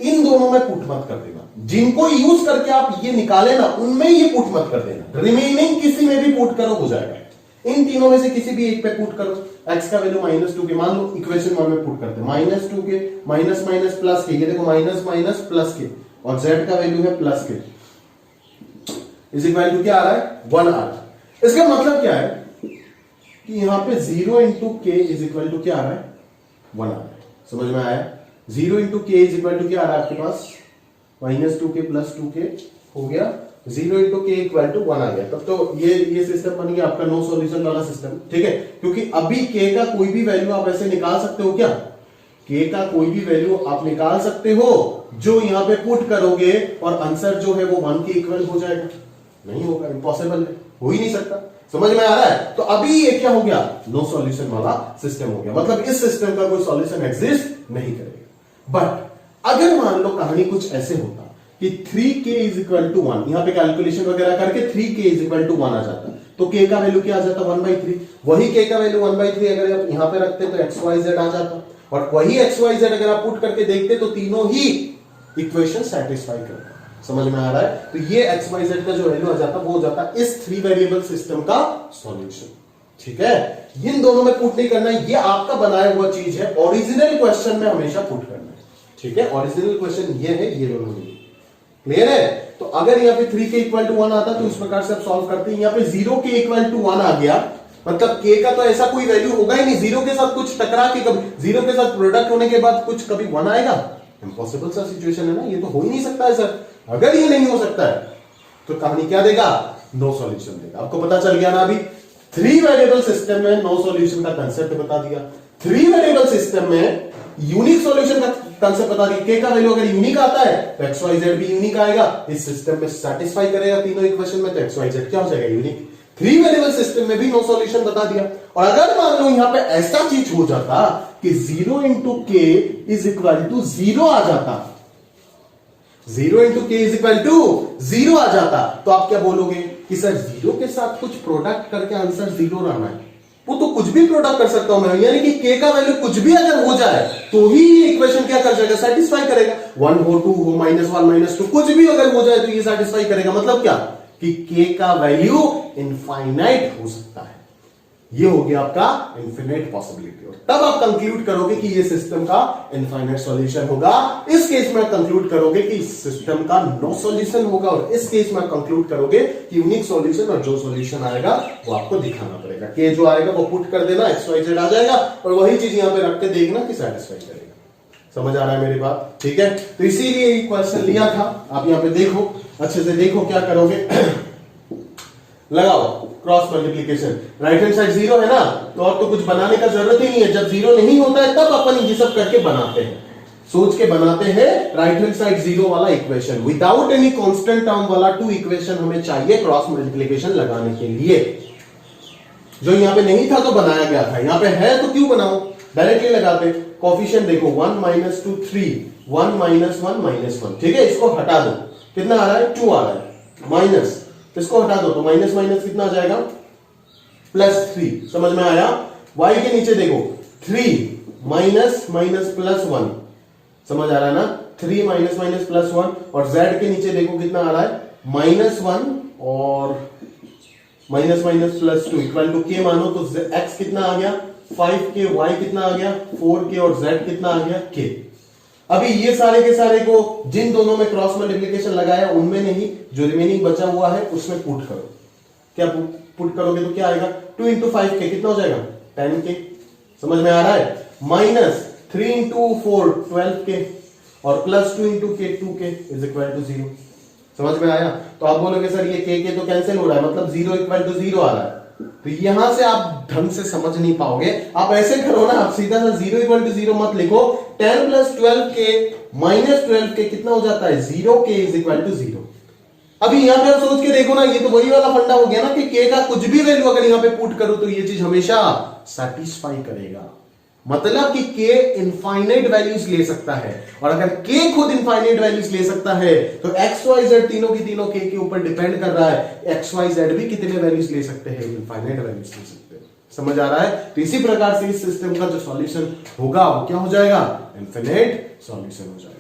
Speaker 1: इन दोनों में पुट मत कर देना, जिनको यूज करके आप ये निकाले ना उनमें ये पुट मत कर देना, रिमेनिंग किसी में भी पुट करो हो जाएगा। इन तीनों में से किसी भी एक पे पुट करो। x का वैल्यू माइनस 2 के मान लो, इक्वेशन 1 में पुट करते हैं, माइनस 2 के माइनस माइनस प्लस के, ये देखो माइनस माइनस प्लस के, और z का वैल्यू है प्लस के, इज इक्वल टू क्या आ रहा है, 1 आ रहा है। इसका मतलब क्या है कि यहां पे 0 इंटू के इज इक्वल टू क्या आ रहा है, 1 आ रहा है। समझ में आया। 0 इंटू के इज इक्वल टू क्या आ रहा है आपके पास, माइनस 2k प्लस 2k हो गया, 0 इंटू के इक्वल टू 1 आ गया। तब तो ये सिस्टम बन गया आपका नो सॉल्यूशन वाला सिस्टम, ठीक है। क्योंकि अभी k का कोई भी वैल्यू आप ऐसे निकाल सकते हो क्या, k का कोई भी वैल्यू आप निकाल सकते हो जो यहां पे पुट करोगे और आंसर जो है वो 1 के इक्वल हो जाएगा, नहीं होगा, इम्पॉसिबल है, हो ही नहीं सकता। समझ में आ रहा है। तो अभी ये क्या हो गया, नो सॉल्यूशन वाला सिस्टम हो गया, मतलब इस सिस्टम का कोई सॉल्यूशन एग्जिस्ट नहीं करेगा। बट अगर मान लो कहानी कुछ ऐसे होता कि 3k इज इक्वल टू 1, यहां पे कैलकुलेशन वगैरह करके 3k इज इक्वल टू 1 आ जाता, तो k का वैल्यू क्या आ जाता, 1/3। वही k का वैल्यू 1/3 अगर आप यहां पे रखते तो xyz आ जाता, और वही xyz अगर आप पुट करके देखते तो तीनों ही इक्वेशन सेटिस्फाई करता। समझ में आ रहा है। तो ये xyz का जो वैल्यू आ जाता वो हो जाता इस 3 वेरिएबल सिस्टम का सॉल्यूशन, ठीक है। इन दोनों में पुट नहीं करना, ये आपका बनाया हुआ चीज है, ओरिजिनल क्वेश्चन में हमेशा पुट करना है, ठीक है। ओरिजिनल क्वेश्चन ये है, ये दोनों नहीं, क्लियर है। तो अगर यहाँ पे 3k इक्वल टू 1 आता तो इस प्रकार से आप सॉल्व करते हैं। यहाँ पे 0k इक्वल टू 1 आ गया, मतलब k का तो ऐसा कोई वैल्यू होगा ही नहीं, 0 के साथ कुछ टकरा के कभी 0 के साथ प्रोडक्ट होने के बाद कुछ कभी 1 आएगा, इम्पॉसिबल सा सिचुएशन है ना, ये तो हो ही नहीं सकता है सर। अगर ये नहीं हो सकता है तो कहानी क्या देगा, नो सॉल्यूशन देगा। आपको पता चल गया ना, अभी 3 वेरिएबल सिस्टम में नो सॉल्यूशन का कंसेप्ट बता दिया, 3 वेरिएबल सिस्टम में यूनिक सॉल्यूशन का कंसेप्ट बता दिया। k का वैल्यू अगर यूनिक आता है तो xyz भी यूनिक आएगा, इस सिस्टम में सेटिस्फाई करेगा तीनों इक्वेशन में, तो xyz क्या हो जाएगा, यूनिक। 3 वेरिएबल सिस्टम में भी नो सॉल्यूशन बता दिया। और अगर मान लो यहां पे ऐसा चीज हो जाता कि 0 इंटू के इज इक्वल टू 0 आ जाता, 0 इंटू के इज इक्वल टू 0 आ जाता, तो आप क्या बोलोगे कि सर 0 के साथ कुछ प्रोडक्ट करके आंसर 0 रहना है। वो तो कुछ भी प्रोडक्ट कर सकता हूं मैं, यानी कि के का वैल्यू कुछ भी अगर हो जाए तो ही ये इक्वेशन क्या कर जाएगा, सेटिस्फाई करेगा। 1 हो 2 हो -1 -2 कुछ भी अगर हो जाए तो ये सेटिस्फाई करेगा। मतलब क्या कि के का वैल्यू इनफाइनाइट हो सकता है। ये हो गया आपका इन्फिनिट पॉसिबिलिटी। और तब आप कंक्लूड करोगे कि ये सिस्टम का इनफाइनाइट सॉल्यूशन होगा। इस केस में कंक्लूड करोगे कि सिस्टम का नो सॉल्यूशन होगा, और इस केस में कंक्लूड करोगे कि यूनिक सॉल्यूशन, और जो सॉल्यूशन आएगा वो आपको दिखाना पड़ेगा। के जो आएगा वो पुट कर देना, XYZ आ जाएगा, और वही चीज यहां पे रख के देखना कि सेटिस्फाई करेगा। समझ आ रहा है मेरी बात? ठीक है, तो इसीलिए ये क्वेश्चन लिया था। आप यहां पे देखो, अच्छे से देखो क्या करोगे। लगाओ cross multiplication, right hand side 0 है ना, तो और तो कुछ बनाने का जरूरत ही नहीं है। जब 0 नहीं होता है तब अपन ये सब करके बनाते हैं, सोच के बनाते हैं राइट हैंड साइड 0 वाला equation. Without any constant term वाला 2 इक्वेशन हमें चाहिए क्रॉस मल्टीप्लीकेशन लगाने के लिए। जो यहां पे नहीं था तो बनाया गया था, यहां पे है तो क्यों बनाओ, डायरेक्टली लगाते। कोफिशिएंट देखो 1 -2 3, 1 -1 -1, ठीक है, इसको हटा दो, कितना आ रहा है 2 आ रहा है, माइनस इसको हटा दो तो माइनस माइनस कितना आ जाएगा +3। समझ में आया? y के नीचे देखो 3 माइनस माइनस +1, समझ आ रहा है ना, 3 माइनस माइनस +1। और z के नीचे देखो कितना आ रहा है -1 और माइनस माइनस +2 इक्वल टू के मानो तो x कितना आ गया 5k, y कितना आ गया 4k, और z कितना आ गया k। अभी ये सारे के सारे को जिन दोनों में क्रॉस मल्टीप्लिकेशन लगाया उनमें नहीं, जो रिमेनिंग बचा हुआ है उसमें पुट करो। क्या पुट करोगे तो क्या आएगा 2 इंटू 5k कितना हो जाएगा 10k। समझ में आ रहा है? -3 इंटू 4 12k, और +2 into k 2k is equal to 0। समझ में आया? तो आप बोलोगे सर ये k तो कैंसिल हो रहा है, मतलब 0 इक्वल टू 0 आ रहा है। तो यहां से आप ढंग से समझ नहीं पाओगे। आप ऐसे करो ना, आप सीधा सा 0 इक्वल टू 0 मत लिखो, 10 + 12k -12k कितना हो जाता है 0k इज इक्वल टू 0। अभी यहां पे आप सोच के देखो ना, ये तो वही वाला फंडा हो गया ना कि k का कुछ भी वैल्यू अगर यहां पे पुट करो तो ये चीज हमेशा सेटिस्फाई करेगा। मतलब कि k इनफाइनाइट वैल्यूज ले सकता है, और अगर k खुद इनफाइनाइट वैल्यूज ले सकता है तो XYZ तीनों की तीनों k के ऊपर डिपेंड कर रहा है। XYZ भी कितने वैल्यूज ले सकते हैं, इनफाइनाइट वैल्यूज ले सकते हैं। समझ आ रहा है? तो इसी प्रकार से इस सिस्टम का जो सॉल्यूशन होगा वो क्या हो जाएगा, इनफिनिट सॉल्यूशन हो जाएगा।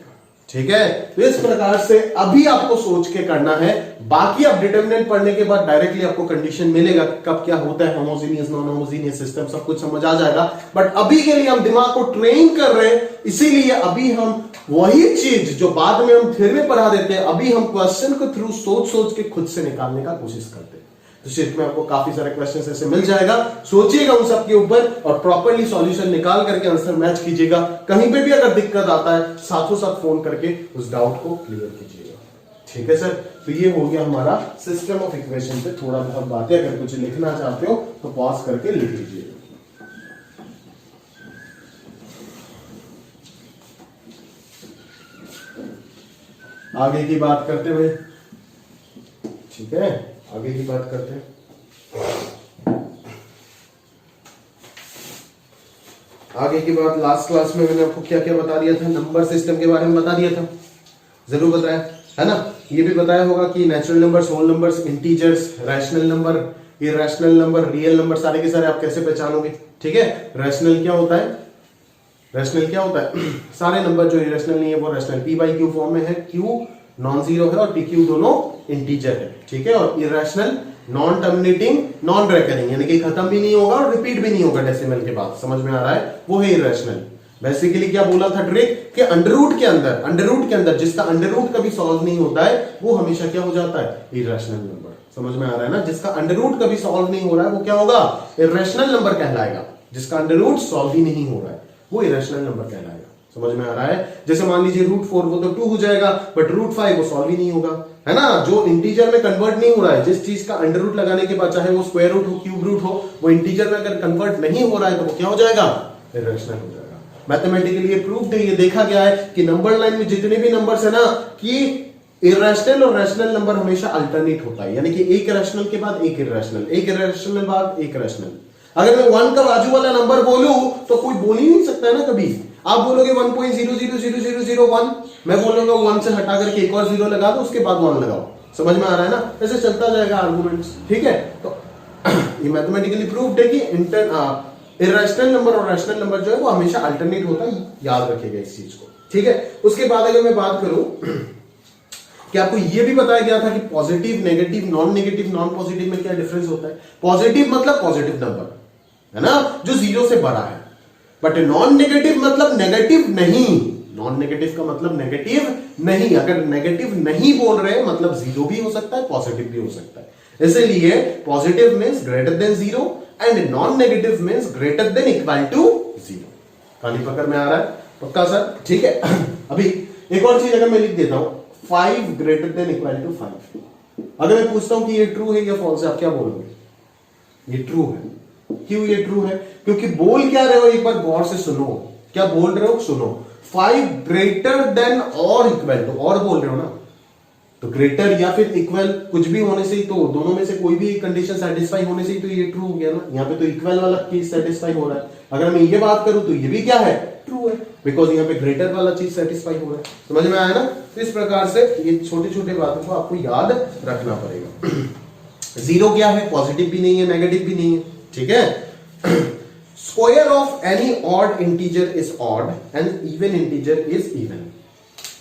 Speaker 1: ठीक है, तो इस प्रकार से अभी आपको सोच के करना है। बाकी आप डिटरमिनेंट पढ़ने के बाद डायरेक्टली आपको कंडीशन मिलेगा कब क्या होता है, होमोजेनियस नॉन होमोजेनियस सिस्टम सब कुछ समझ आ जाएगा। बट अभी के लिए हम दिमाग को ट्रेन कर रहे हैं, इसीलिए अभी हम वही चीज जो बाद में हम थ्योरी में पढ़ा देते हैं, अभी हम क्वेश्चन को थ्रू सोच सोच के खुद से निकालने का कोशिश करते हैं। तो शीट में आपको काफी सारे क्वेश्चन ऐसे मिल जाएगा, सोचिएगा उन सब के ऊपर और प्रॉपर्ली सॉल्यूशन निकाल करके आंसर मैच कीजिएगा। कहीं पे भी अगर दिक्कत आता है साथों साथ फोन करके उस डाउट को क्लियर कीजिएगा। ठीक है सर, तो ये हो गया हमारा सिस्टम ऑफ इक्वेशन पे थोड़ा बहुत बातें। अगर कुछ लिखना चाहते हो तो पॉज करके लिख लीजिएगा। आगे की बात करते हुए, ठीक है, आगे की बात करते हैं। आगे की बात लास्ट क्लास में मैंने आपको क्या क्या बता दिया था, नंबर सिस्टम के बारे में बता दिया था, जरूर बताया है ना। ये भी बताया होगा कि natural numbers, whole numbers, integers, rational number, irrational number, real number, सारे के सारे आप कैसे पहचानोगे। ठीक है, रैशनल क्या होता है, रैशनल क्या होता है, सारे नंबर जो इरैशनल नहीं है वो रैशनल p/q फॉर्म में है, q नॉन जीरो है और pq दोनों इंटीजर है। ठीक है, और irrational non terminating non recurring, यानी कि खत्म भी नहीं होगा और रिपीट भी नहीं होगा डेसिमल के बाद। समझ में आ रहा है, वो है इरैशनल। बेसिकली क्या बोला था ट्रिक कि अंडर रूट के अंदर जिसका अंडर रूट कभी सॉल्व नहीं होता है वो हमेशा क्या हो जाता है, इरैशनल नंबर। समझ में आ रहा है ना, जिसका अंडर रूट कभी सॉल्व नहीं हो रहा है वो क्या होगा, इरैशनल नंबर कहलाएगा। जिसका अंडर रूट सॉल्व ही नहीं हो रहा है वो इरैशनल नंबर कहलाएगा। समझ में आ रहा है, जैसे मान लीजिए √4 वो तो 2 हो जाएगा, बट √5 वो सॉल्व ही नहीं होगा, है ना। जो इंटीजर में कन्वर्ट नहीं हो रहा है, जिस चीज का अंडर रूट लगाने के बाद चाहे वो स्क्वायर रूट हो, क्यूब रूट हो, वो इंटीजर में अगर कन्वर्ट नहीं हो रहा है तो वो क्या हो जाएगा, इरैशनल हो जाएगा। मैथमेटिकली प्रूव्ड है, ये देखा गया है कि नंबर लाइन में जितने भी नंबर्स है ना, कि इरेशनल और रैशनल नंबर हमेशा अल्टरनेट होता है, यानी कि एक रैशनल के बाद एक इरेशनल, एक इरेशनल बाद एक रैशनल। अगर मैं 1 का बाजू वाला नंबर बोलूं तो कोई बोल ही नहीं सकता है ना कभी। आप बोलोगे 1.000001, मैं बोलूंगा 1 से हटा करके एक और जीरो लगा दो, उसके बाद 1 लगाओ। समझ में आ रहा है ना? ऐसे चलता जाएगा आर्गुमेंट्स, ठीक है। तो ये मैथमेटिकली प्रूव्ड है कि इरेशनल नंबर और रैशनल नंबर जो है वो हमेशा अल्टरनेट होता है, याद रखिएगा इस चीज को, ठीक है। उसके बाद अगर मैं बात करूं कि आपको यह भी बताया गया था कि पॉजिटिव, नेगेटिव, नॉन पॉजिटिव में क्या डिफरेंस होता है। पॉजिटिव मतलब पॉजिटिव नंबर है ना, जो 0 से बड़ा है, बट नॉन नेगेटिव मतलब नेगेटिव नहीं। नॉन नेगेटिव का मतलब नेगेटिव नहीं, अगर नेगेटिव नहीं बोल रहे मतलब 0 भी हो सकता है, पॉजिटिव भी हो सकता है। इसलिए positive means greater than 0 and non negative means greater than equal to 0। खाली पकड़ में आ रहा है? पक्का सर, ठीक है। अभी एक और चीज अगर मैं लिख देता हूं, 5 ग्रेटर देन इक्वल टू 5। अगर मैं पूछता हूं कि ये ट्रू है या फॉल्स है, आप क्या बोलोगे? ये ट्रू है। क्यों ये ट्रू है? क्योंकि बोल क्या रहे हो, एक बार गौर से सुनो, क्या बोल रहे हो सुनो। 5 ग्रेटर देन और इक्वल टू, और बोल रहे हो ना, तो ग्रेटर या फिर इक्वल कुछ भी होने से ही तो, दोनों में से कोई भी एक कंडीशन सेटिस्फाई होने से ही तो ये ट्रू हो गया ना। यहाँ पे तो इक्वल वाला केस सेटिस्फाई हो रहा है। अगर मैं ये बात करूं तो ये भी क्या है? ट्रू है, बिकॉज यहाँ पे ग्रेटर वाला चीज सेटिस्फाई हो रहा है। समझ में आया ना? तो इस प्रकार से ये छोटे छोटे बातों को आपको याद रखना पड़ेगा। 0 क्या है? पॉजिटिव भी नहीं है, नेगेटिव भी नहीं है, ठीक है। Square of any odd integer is odd and even integer is even.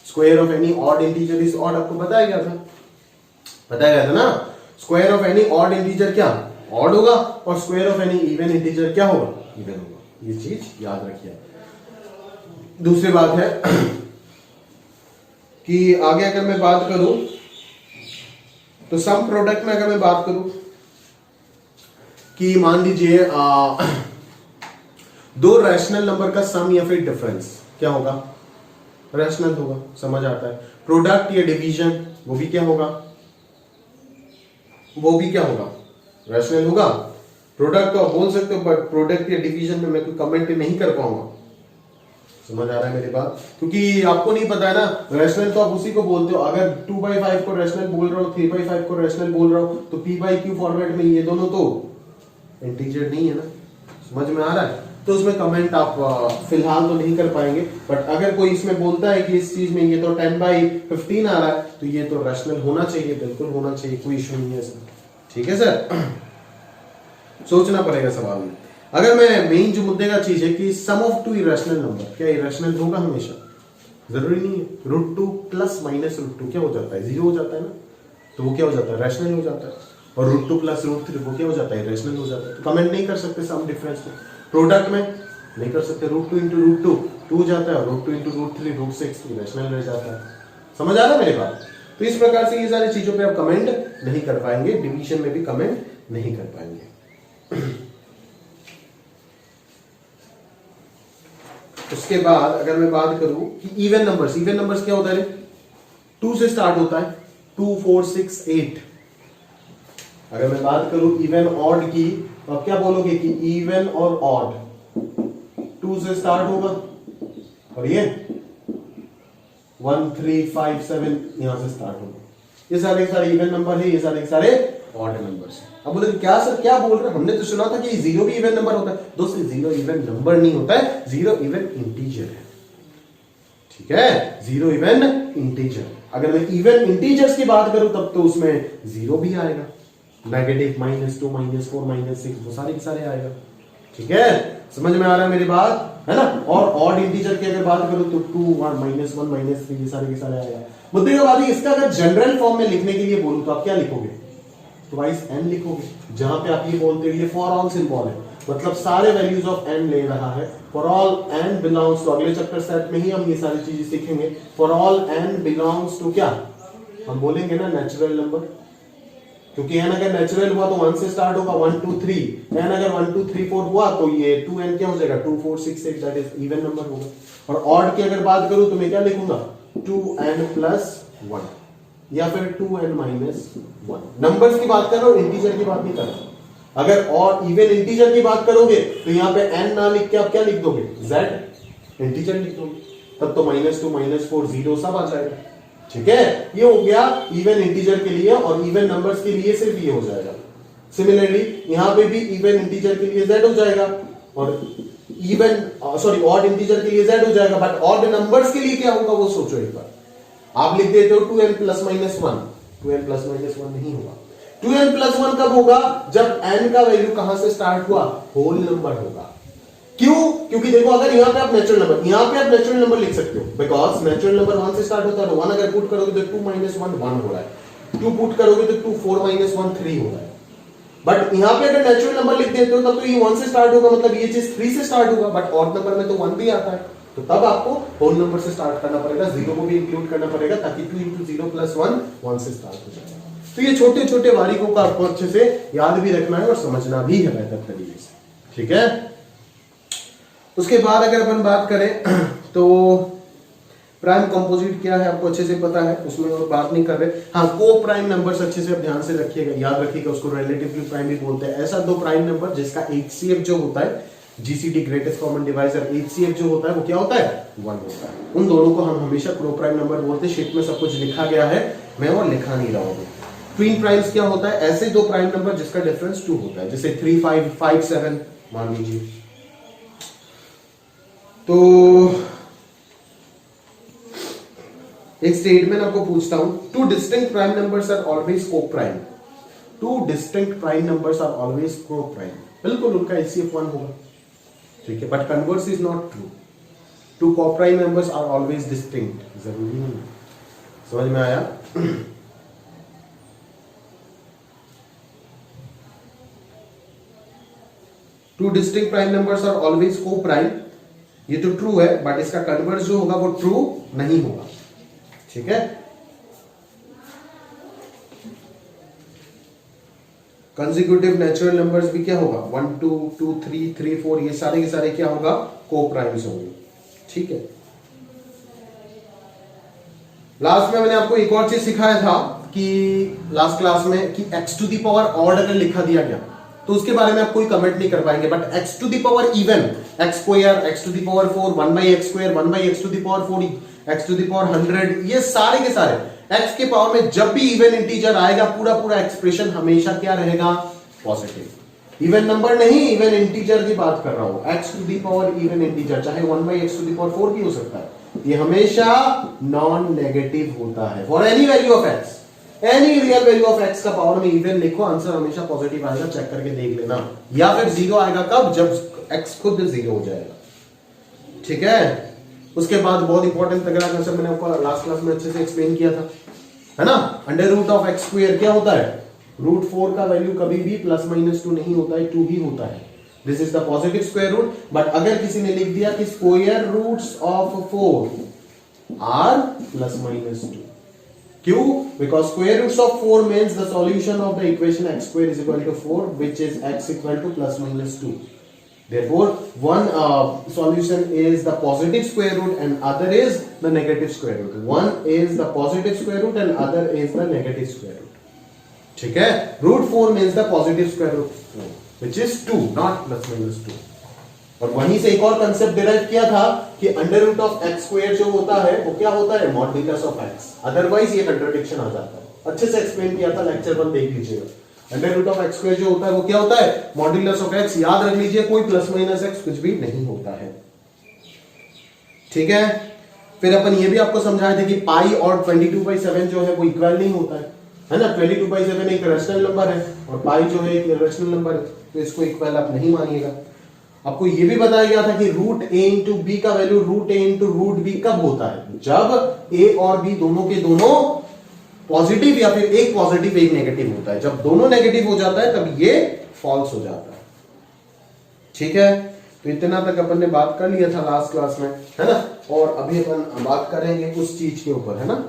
Speaker 1: Square of any odd integer is odd, आपको बताया गया था, बताया गया था ना। Square of any odd integer क्या? ऑड होगा, और square of any even integer क्या होगा? इवन होगा। ये चीज याद रखिए। दूसरी बात है कि आगे अगर मैं बात करूं तो सम प्रोडक्ट में अगर मैं बात करूं कि मान लीजिए दो रैशनल नंबर का सम या फिर डिफरेंस क्या होगा? रैशनल होगा, समझ आता है। प्रोडक्ट या डिवीजन वो भी क्या होगा? वो भी क्या होगा? रैशनल होगा। प्रोडक्ट तो आप बोल सकते हो, बट प्रोडक्ट या डिवीजन में मैं कोई कमेंट नहीं कर पाऊंगा। समझ आ रहा है मेरी बात? क्योंकि आपको नहीं पता है ना, रैशनल तो आप उसी को बोलते हो। अगर 2/5 को रैशनल बोल रहा हूं, 3/5 को रैशनल बोल रहा हूं, तो p/q फॉर्मेट में ये दोनों तो इंटीजर नहीं है ना। समझ में आ रहा है? तो उसमें कमेंट आप फिलहाल तो नहीं कर पाएंगे, बट अगर कोई इसमें बोलता है कि इस चीज में ये तो 10/15 आ रहा है, तो ये तो रैशनल होना चाहिए, बिल्कुल होना चाहिए, कोई इशू नहीं है सर। ठीक है सर, सोचना पड़ेगा सवाल में। अगर मैं मेन जो मुद्दे का चीज है कि सम ऑफ टू इरेशनल नंबर, क्या इरेशनल होगा हमेशा? जरूरी नहीं है। √2 प्लस माइनस √2 क्या हो जाता है? 0 हो जाता है ना, तो वो क्या हो जाता है? रैशनल हो जाता है। और √2 प्लस √3 वो क्या हो जाता है? रैशनल हो जाता है। तो कमेंट नहीं कर सकते सम डिफरेंस में। प्रोडक्ट में नहीं कर सकते, √2 इंटू √2 2 जाता है, √2 इंटू √3 √6 रैशनल रह जाता है। समझ आ रहा है मेरी बात? तो इस प्रकार से ये सारी चीजों पे आप कमेंट नहीं कर पाएंगे, डिवीजन में भी कमेंट नहीं कर पाएंगे। उसके बाद अगर मैं बात करूं कि इवन नंबर्स क्या होता है? 2 से स्टार्ट होता है, 2 4 6 8। अगर मैं बात करूं इवन ऑड की, तो आप क्या बोलोगे कि इवन और ऑड 2 से स्टार्ट होगा, और ये 1 3 5 7 यहां से स्टार्ट होगा। ये सारे इवन नंबर है, ये सारे ऑड नंबर्स है। अब बोले क्या सर क्या बोल रहे हैं? हमने तो सुना था कि 0 भी इवन नंबर होता है। दोस्तों 0 इवन नंबर नहीं होता है, 0 इवन इंटीजर है। ठीक है, 0 इवन इंटीजर। अगर मैं इवन इंटीजर्स की बात करूं तब तो उसमें 0 भी आएगा, नेगेटिव -2 -4 -6 वो सारे के सारे आएगा। ठीक है, समझ में आ रहा है मेरी बात, है ना? और ऑड इंटीजर की अगर बात करूं तो 2 1 -1 -3 ये सारे के सारे आएगा। मुद्दे का बात है, इसका अगर जनरल फॉर्म में लिखने के लिए बोलूं तो आप क्या लिखोगे? ट्वाइस n लिखोगे। जहां पे आप ये बोलते हो ये फॉर ऑल सिंबल है, मतलब सारे वैल्यूज ऑफ n ले रहा है। For all n belongs to, अगले चैप्टर सेट में ही हम ये सारी चीजें सीखेंगे। For all n belongs to क्या हम बोलेंगे ना? Natural number. क्योंकि n अगर नेचुरल हुआ तो 1 से स्टार्ट होगा, 1 2 3। n अगर 1 2 3 4 हुआ तो ये 2n क्या हो जाएगा? 2 4 6 8, दैट इज इवन नंबर होगा। और ऑड की अगर बात करूं तो मैं क्या लिखूंगा? 2n प्लस 1 या फिर 2n माइनस 1। नंबर्स की बात कर रहा हूं, इंटीजर की बात नहीं कर रहा। अगर और इवन इंटीजर की बात करोगे तो यहां पे n ना लिख के आप क्या लिख दोगे? z इंटीजर लिख दोगे, तब तो -2 -4 0 सब आ जाएगा। ठीक है, ये हो गया इवन इंटीजर के लिए, और इवन नंबर्स के लिए सिर्फ ये हो जाएगा। सिमिलरली यहां पे भी इवन इंटीजर के लिए z हो जाएगा, और ऑड इंटीजर के लिए z हो जाएगा, बट ऑड नंबर्स के लिए क्या होगा वो सोचो एक बार। आप लिख देते हो 2n plus minus 1, 2n plus minus 1 नहीं होगा। 2n प्लस 1 कब होगा? जब n का वैल्यू कहां से स्टार्ट हुआ? होल नंबर होगा। क्यों? क्योंकि देखो अगर यहां पे आप नेचुरल नंबर लिख सकते हो, बिकॉज नेचुरल नंबर 1 से स्टार्ट होता है, 1 अगर पुट करोगे तो 2 माइनस 1 1 हो रहा है, 2 पुट करोगे तो 2 4 माइनस 1 3 हो रहा है। बट यहां पे अगर नेचुरल नंबर लिख देते हो तब तो ये 1 से स्टार्ट होगा, मतलब ये चीज 3 से स्टार्ट होगा, बट ऑड नंबर में तो 1 भी आता है, तो तब आपको होल नंबर से स्टार्ट करना पड़ेगा, 0 को भी इंक्लूड करना पड़ेगा, ताकि 2 into 0 plus 1 से स्टार्ट हो जाए। तो ये छोटे छोटे बारीकों का आपको अच्छे से याद भी रखना है और समझना भी है बेहतर तरीके से, ठीक है। उसके बाद अगर अपन बात करें तो प्राइम कंपोजिट क्या है आपको अच्छे से पता है, उसमें और बात नहीं कर रहे। हाँ, को प्राइम नंबर्स अच्छे से आप ध्यान से रखिएगा, याद रखिएगा, उसको रिलेटिवली प्राइम भी बोलते हैं। ऐसा दो प्राइम नंबर जिसका HCF जो होता है, GCD greatest common divisor, HCF जो होता है वो क्या होता है? 1 होता है। उन दोनों को हम हमेशा को प्राइम नंबर बोलते हैं। शीट में सब कुछ लिखा गया है, मैं और लिखा नहीं रहा हूं। ट्विन प्राइम्स क्या होता है? ऐसे दो प्राइम नंबर जिसका डिफरेंस 2 होता है, जैसे 3 5 5 7 मान लीजिए। तो एक स्टेटमेंट आपको पूछता हूं, 2 distinct prime numbers are always coprime. 2 distinct prime numbers are always coprime, बिल्कुल उनका HCF 1 होगा, ठीक है, but converse is not true. 2 coprime numbers are always distinct, जरूरी नहीं। समझ में आया? 2 distinct prime numbers are always coprime, ये तो ट्रू है, बट इसका कन्वर्स जो होगा वो ट्रू नहीं होगा, ठीक है। कंसेक्यूटिव नेचुरल नंबर्स भी क्या होगा? 1 2 2 3 3 4, ये सारे के सारे क्या होगा? को-प्राइम्स होंगे, ठीक है। लास्ट में मैंने आपको एक और चीज सिखाया था कि लास्ट क्लास में कि x to the power odd अगर लिखा दिया गया तो उसके बारे में आप कोई कमेंट नहीं कर पाएंगे, but x to the power even, x square, x to the power 4, 1 by x square, 1 by x to the power 4, x to the power 100, ये सारे के सारे x के पावर में जब भी इवन इंटीजर आएगा पूरा पूरा एक्सप्रेशन हमेशा क्या रहेगा? पॉजिटिव। इवन नंबर नहीं, इवन इंटीजर की बात कर रहा हूं। x to the power even integer चाहे 1 by x to the power 4 भी हो सकता है, ये हमेशा नॉन नेगेटिव होता है for any value of x। Any real value of x का पावर में इवन लिखो, आंसर हमेशा पॉजिटिव आएगा, चेक करके देख लेना। या फिर 0 आएगा कब? जब x खुद 0 हो जाएगा, ठीक है। उसके बाद बहुत इंपॉर्टेंट अगला आंसर मैंने आपको लास्ट क्लास में अच्छे से एक्सप्लेन किया था, है ना। Under root of x square क्या होता है? रूट 4 का वैल्यू कभी भी प्लस माइनस 2 नहीं होता है, 2 ही होता है। This is the positive square root. But अगर किसी ने लिख दिया कि square roots of 4 are plus minus 2, क्यों? Because square roots of 4 means the solution of the equation x square is equal to 4 which is x equal to plus minus 2। Therefore, one solution is the positive square root and other is the negative square root. One is the positive square root and other is the negative square root. ठीक है? Root 4 means the positive square root 4, which is 2, not plus minus 2. और वहीं से एक और concept derive किया था कि under root of x square जो होता है वो क्या होता है? Modulus of x। अदरवाइज ये कंट्राडिक्शन आ जाता है। अच्छे से एक्सप्लेन किया था, लेक्चर 1 देख लीजिएगा। Under root of x square जो होता है वो क्या होता है? Modulus of x। याद रख लीजिए, कोई प्लस माइनस x कुछ भी नहीं होता है, ठीक है। फिर अपन ये भी आपको समझाए थे कि पाई और 22/7 जो है वो इक्वल नहीं होता है ना। 22/7 एक रैशनल नंबर है और पाई जो है एक इरेशनल नंबर है, तो इसको इक्वल आप नहीं मानिएगा। आपको ये भी बताया गया था कि रूट a इंटू बी का value root a into root b कब होता है? जब a और b दोनों के दोनों पॉजिटिव या फिर एक पॉजिटिव एक नेगेटिव होता है। जब दोनों नेगेटिव हो जाता है तब ये फॉल्स हो जाता है, ठीक है। तो इतना तक अपन ने बात कर लिया था लास्ट क्लास में, है ना। और अभी अपन बात करेंगे उस चीज के ऊपर, है ना,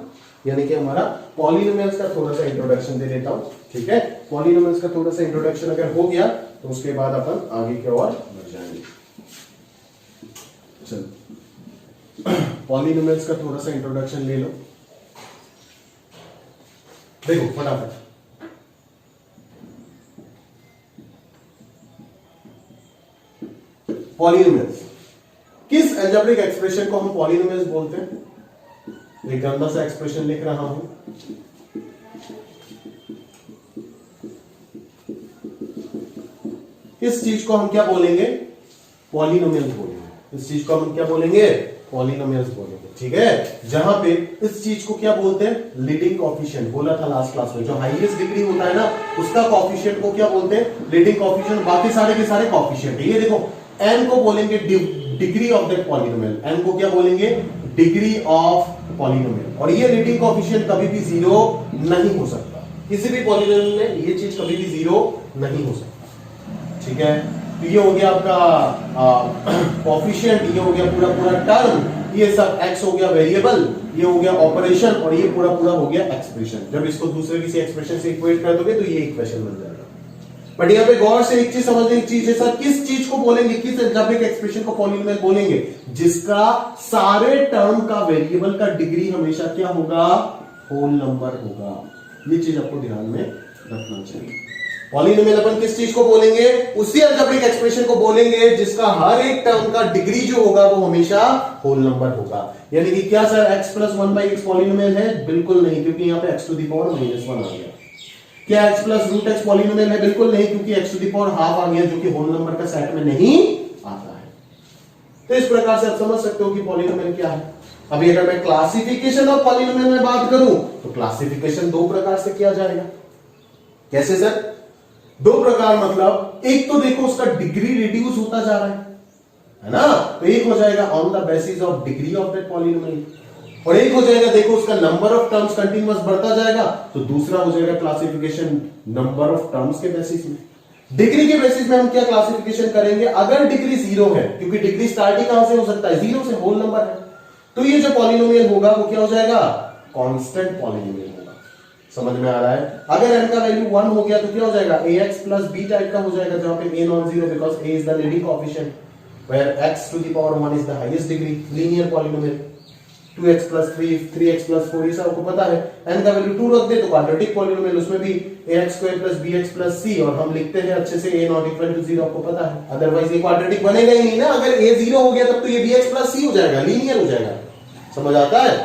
Speaker 1: यानी कि हमारा पॉलिनोमियल्स का थोड़ा सा इंट्रोडक्शन दे देता हूं, ठीक है। पॉलिनोमियल्स का थोड़ा सा इंट्रोडक्शन अगर हो गया तो उसके बाद अपन आगे की ओर बढ़ जाएंगे। चलो पॉलिनोमियल्स का थोड़ा सा इंट्रोडक्शन ले लो, देखो फटाफट। पॉलिनोमियल्स, किस अलजेब्रिक एक्सप्रेशन को हम पॉलिनोमियल्स बोलते हैं? एक गंदा सा एक्सप्रेशन लिख रहा हूं, इस चीज को हम क्या बोलेंगे? पॉलिनोमियल बोलेंगे। इस चीज को हम क्या बोलेंगे? पॉलिनोमियल्स बोलेंगे। ठीक है, जहां पे इस चीज को क्या बोलते हैं? Leading coefficient. बोला था लास्ट क्लास में, जो हाईएस्ट डिग्री होता है ना, उसका कोएफिशिएंट को क्या बोलते हैं? Leading coefficient. बाकी सारे के सारे कोएफिशिएंट। ये देखो, n को बोलेंगे degree of that polynomial. n को क्या बोलेंगे? Degree of polynomial. और ये लीडिंग कोएफिशिएंट कभी भी जीरो नहीं हो सकता। किसी भी पॉलिनोमियल में ये चीज कभी भी जीरो नहीं हो सकता। ठीक है, तो ये हो गया आपका कोएफिशिएंट, ये हो गया पूरा पूरा टर्म, ये सब x हो गया वेरिएबल, ये हो गया ऑपरेशन, और ये पूरा पूरा हो गया एक्सप्रेशन। जब इसको दूसरे किसी एक्सप्रेशन से इक्वेट कर दोगे तो ये इक्वेशन बन जाएगा। बट यहाँ पे गौर से एक चीज समझने की चीज है सर, किस चीज को बोलेंगे, किस अलजेब्रिक एक्सप्रेशन को पॉलिनोमियल बोलेंगे? जिसका सारे टर्म का वेरिएबल का डिग्री हमेशा क्या होगा? होल नंबर होगा। ये चीज आपको ध्यान में रखना चाहिए। पॉलिनोमियल अपन किस चीज को बोलेंगे? उसी अलजेब्रिक एक्सप्रेशन को बोलेंगे जिसका हर एक टर्म का डिग्री जो होगा वो हमेशा होल नंबर होगा। यानी कि क्या sir x plus 1/x polynomial है? बिल्कुल नहीं, क्योंकि यहाँ पे x टू द पावर -1 आ गया। क्या x plus root x polynomial है? बिल्कुल नहीं, क्योंकि x to the power half आ गया, जो कि होल नंबर का सेट में नहीं आता है। तो इस प्रकार से आप समझ सकते हो कि पॉलिनोमियल क्या है। अभी अगर मैं क्लासिफिकेशन ऑफ पॉलिनोमियल में बात करूं तो क्लासिफिकेशन दो प्रकार से किया जाएगा। कैसे सर? दो प्रकार, मतलब एक तो देखो उसका डिग्री रिड्यूस होता जा रहा है ना, तो एक हो जाएगा on the basis of degree of that polynomial, और एक हो जाएगा देखो उसका नंबर ऑफ टर्म्स कंटीन्यूअस बढ़ता जाएगा, तो दूसरा हो जाएगा क्लासिफिकेशन नंबर ऑफ टर्म्स के बेसिस में। डिग्री के बेसिस में हम क्या क्लासिफिकेशन करेंगे? अगर डिग्री जीरो है, क्योंकि डिग्री स्टार्ट ही कहां से हो सकता है? जीरो से, होल नंबर है, तो ये जो पॉलिनोमियल होगा वो क्या हो जाएगा? कांस्टेंट पॉलिनोमियल होगा। समझ में आ रहा है? अगर n का वैल्यू 1 हो गया तो क्या हो जाएगा? ax प्लस b टाइप का हो जाएगा, जहां पे a non zero, because a is the leading coefficient, where x to the power 1 is the highest degree. Linear polynomial 2x plus 3, 3x plus 4, ये सब आपको पता है। n का वैल्यू 2 रख दे तो क्वाड्रेटिक पॉलिनोमियल, उसमें भी ax square plus bx plus c, और हम लिखते हैं अच्छे से a नॉट इक्वल टू 0, आपको पता है। अदरवाइज ये क्वाड्रेटिक बनेगा ही नहीं ना। अगर a 0 हो गया तब तो ये bx प्लस c हो जाएगा, लीनियर हो जाएगा। समझ आता है?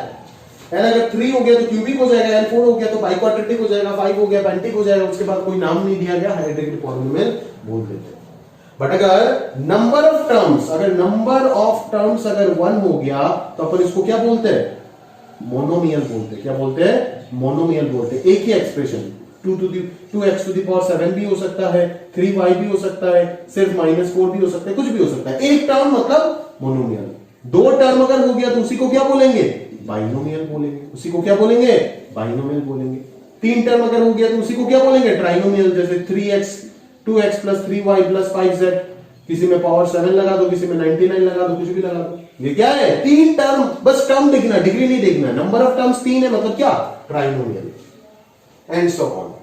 Speaker 1: n अगर 3 हो गया तो क्यूबिक हो जाएगा, n 4 हो गया तो बाइक्वाड्रेटिक हो जाएगा, 5 हो गया पेंटिक हो जाएगा। उसके बाद कोई नाम नहीं दिया गया, हाई डिग्री पॉलिनोमियल बोल देते हैं। बट अगर नंबर ऑफ टर्म्स, अगर नंबर ऑफ टर्म्स अगर 1 हो गया तो अपन इसको क्या बोलते हैं? मोनोमियल बोलते हैं। क्या बोलते हैं? मोनोमियल बोलते हैं। एक ही expression 2x to the power 7 भी हो सकता है, 3y भी हो सकता है, सिर्फ -4 भी हो सकता है, कुछ भी हो सकता है। एक टर्म मतलब मोनोमियल। दो टर्म अगर हो गया तो उसी को क्या बोलेंगे? बाइनोमियल बोलेंगे। उसी को क्या बोलेंगे? बाइनोमियल बोलेंगे। तीन टर्म अगर हो गया तो उसी को क्या बोलेंगे? ट्राइनोमियल। जैसे 3x 2x plus 3y plus 5z, किसी में पावर 7 लगा दो, किसी में 99 लगा दो, कुछ भी लगा दो। ये क्या है? तीन टर्म, बस टर्म देखना, डिग्री नहीं देखना। नंबर ऑफ टर्म्स 3 है, मतलब क्या? Trinomial and so on.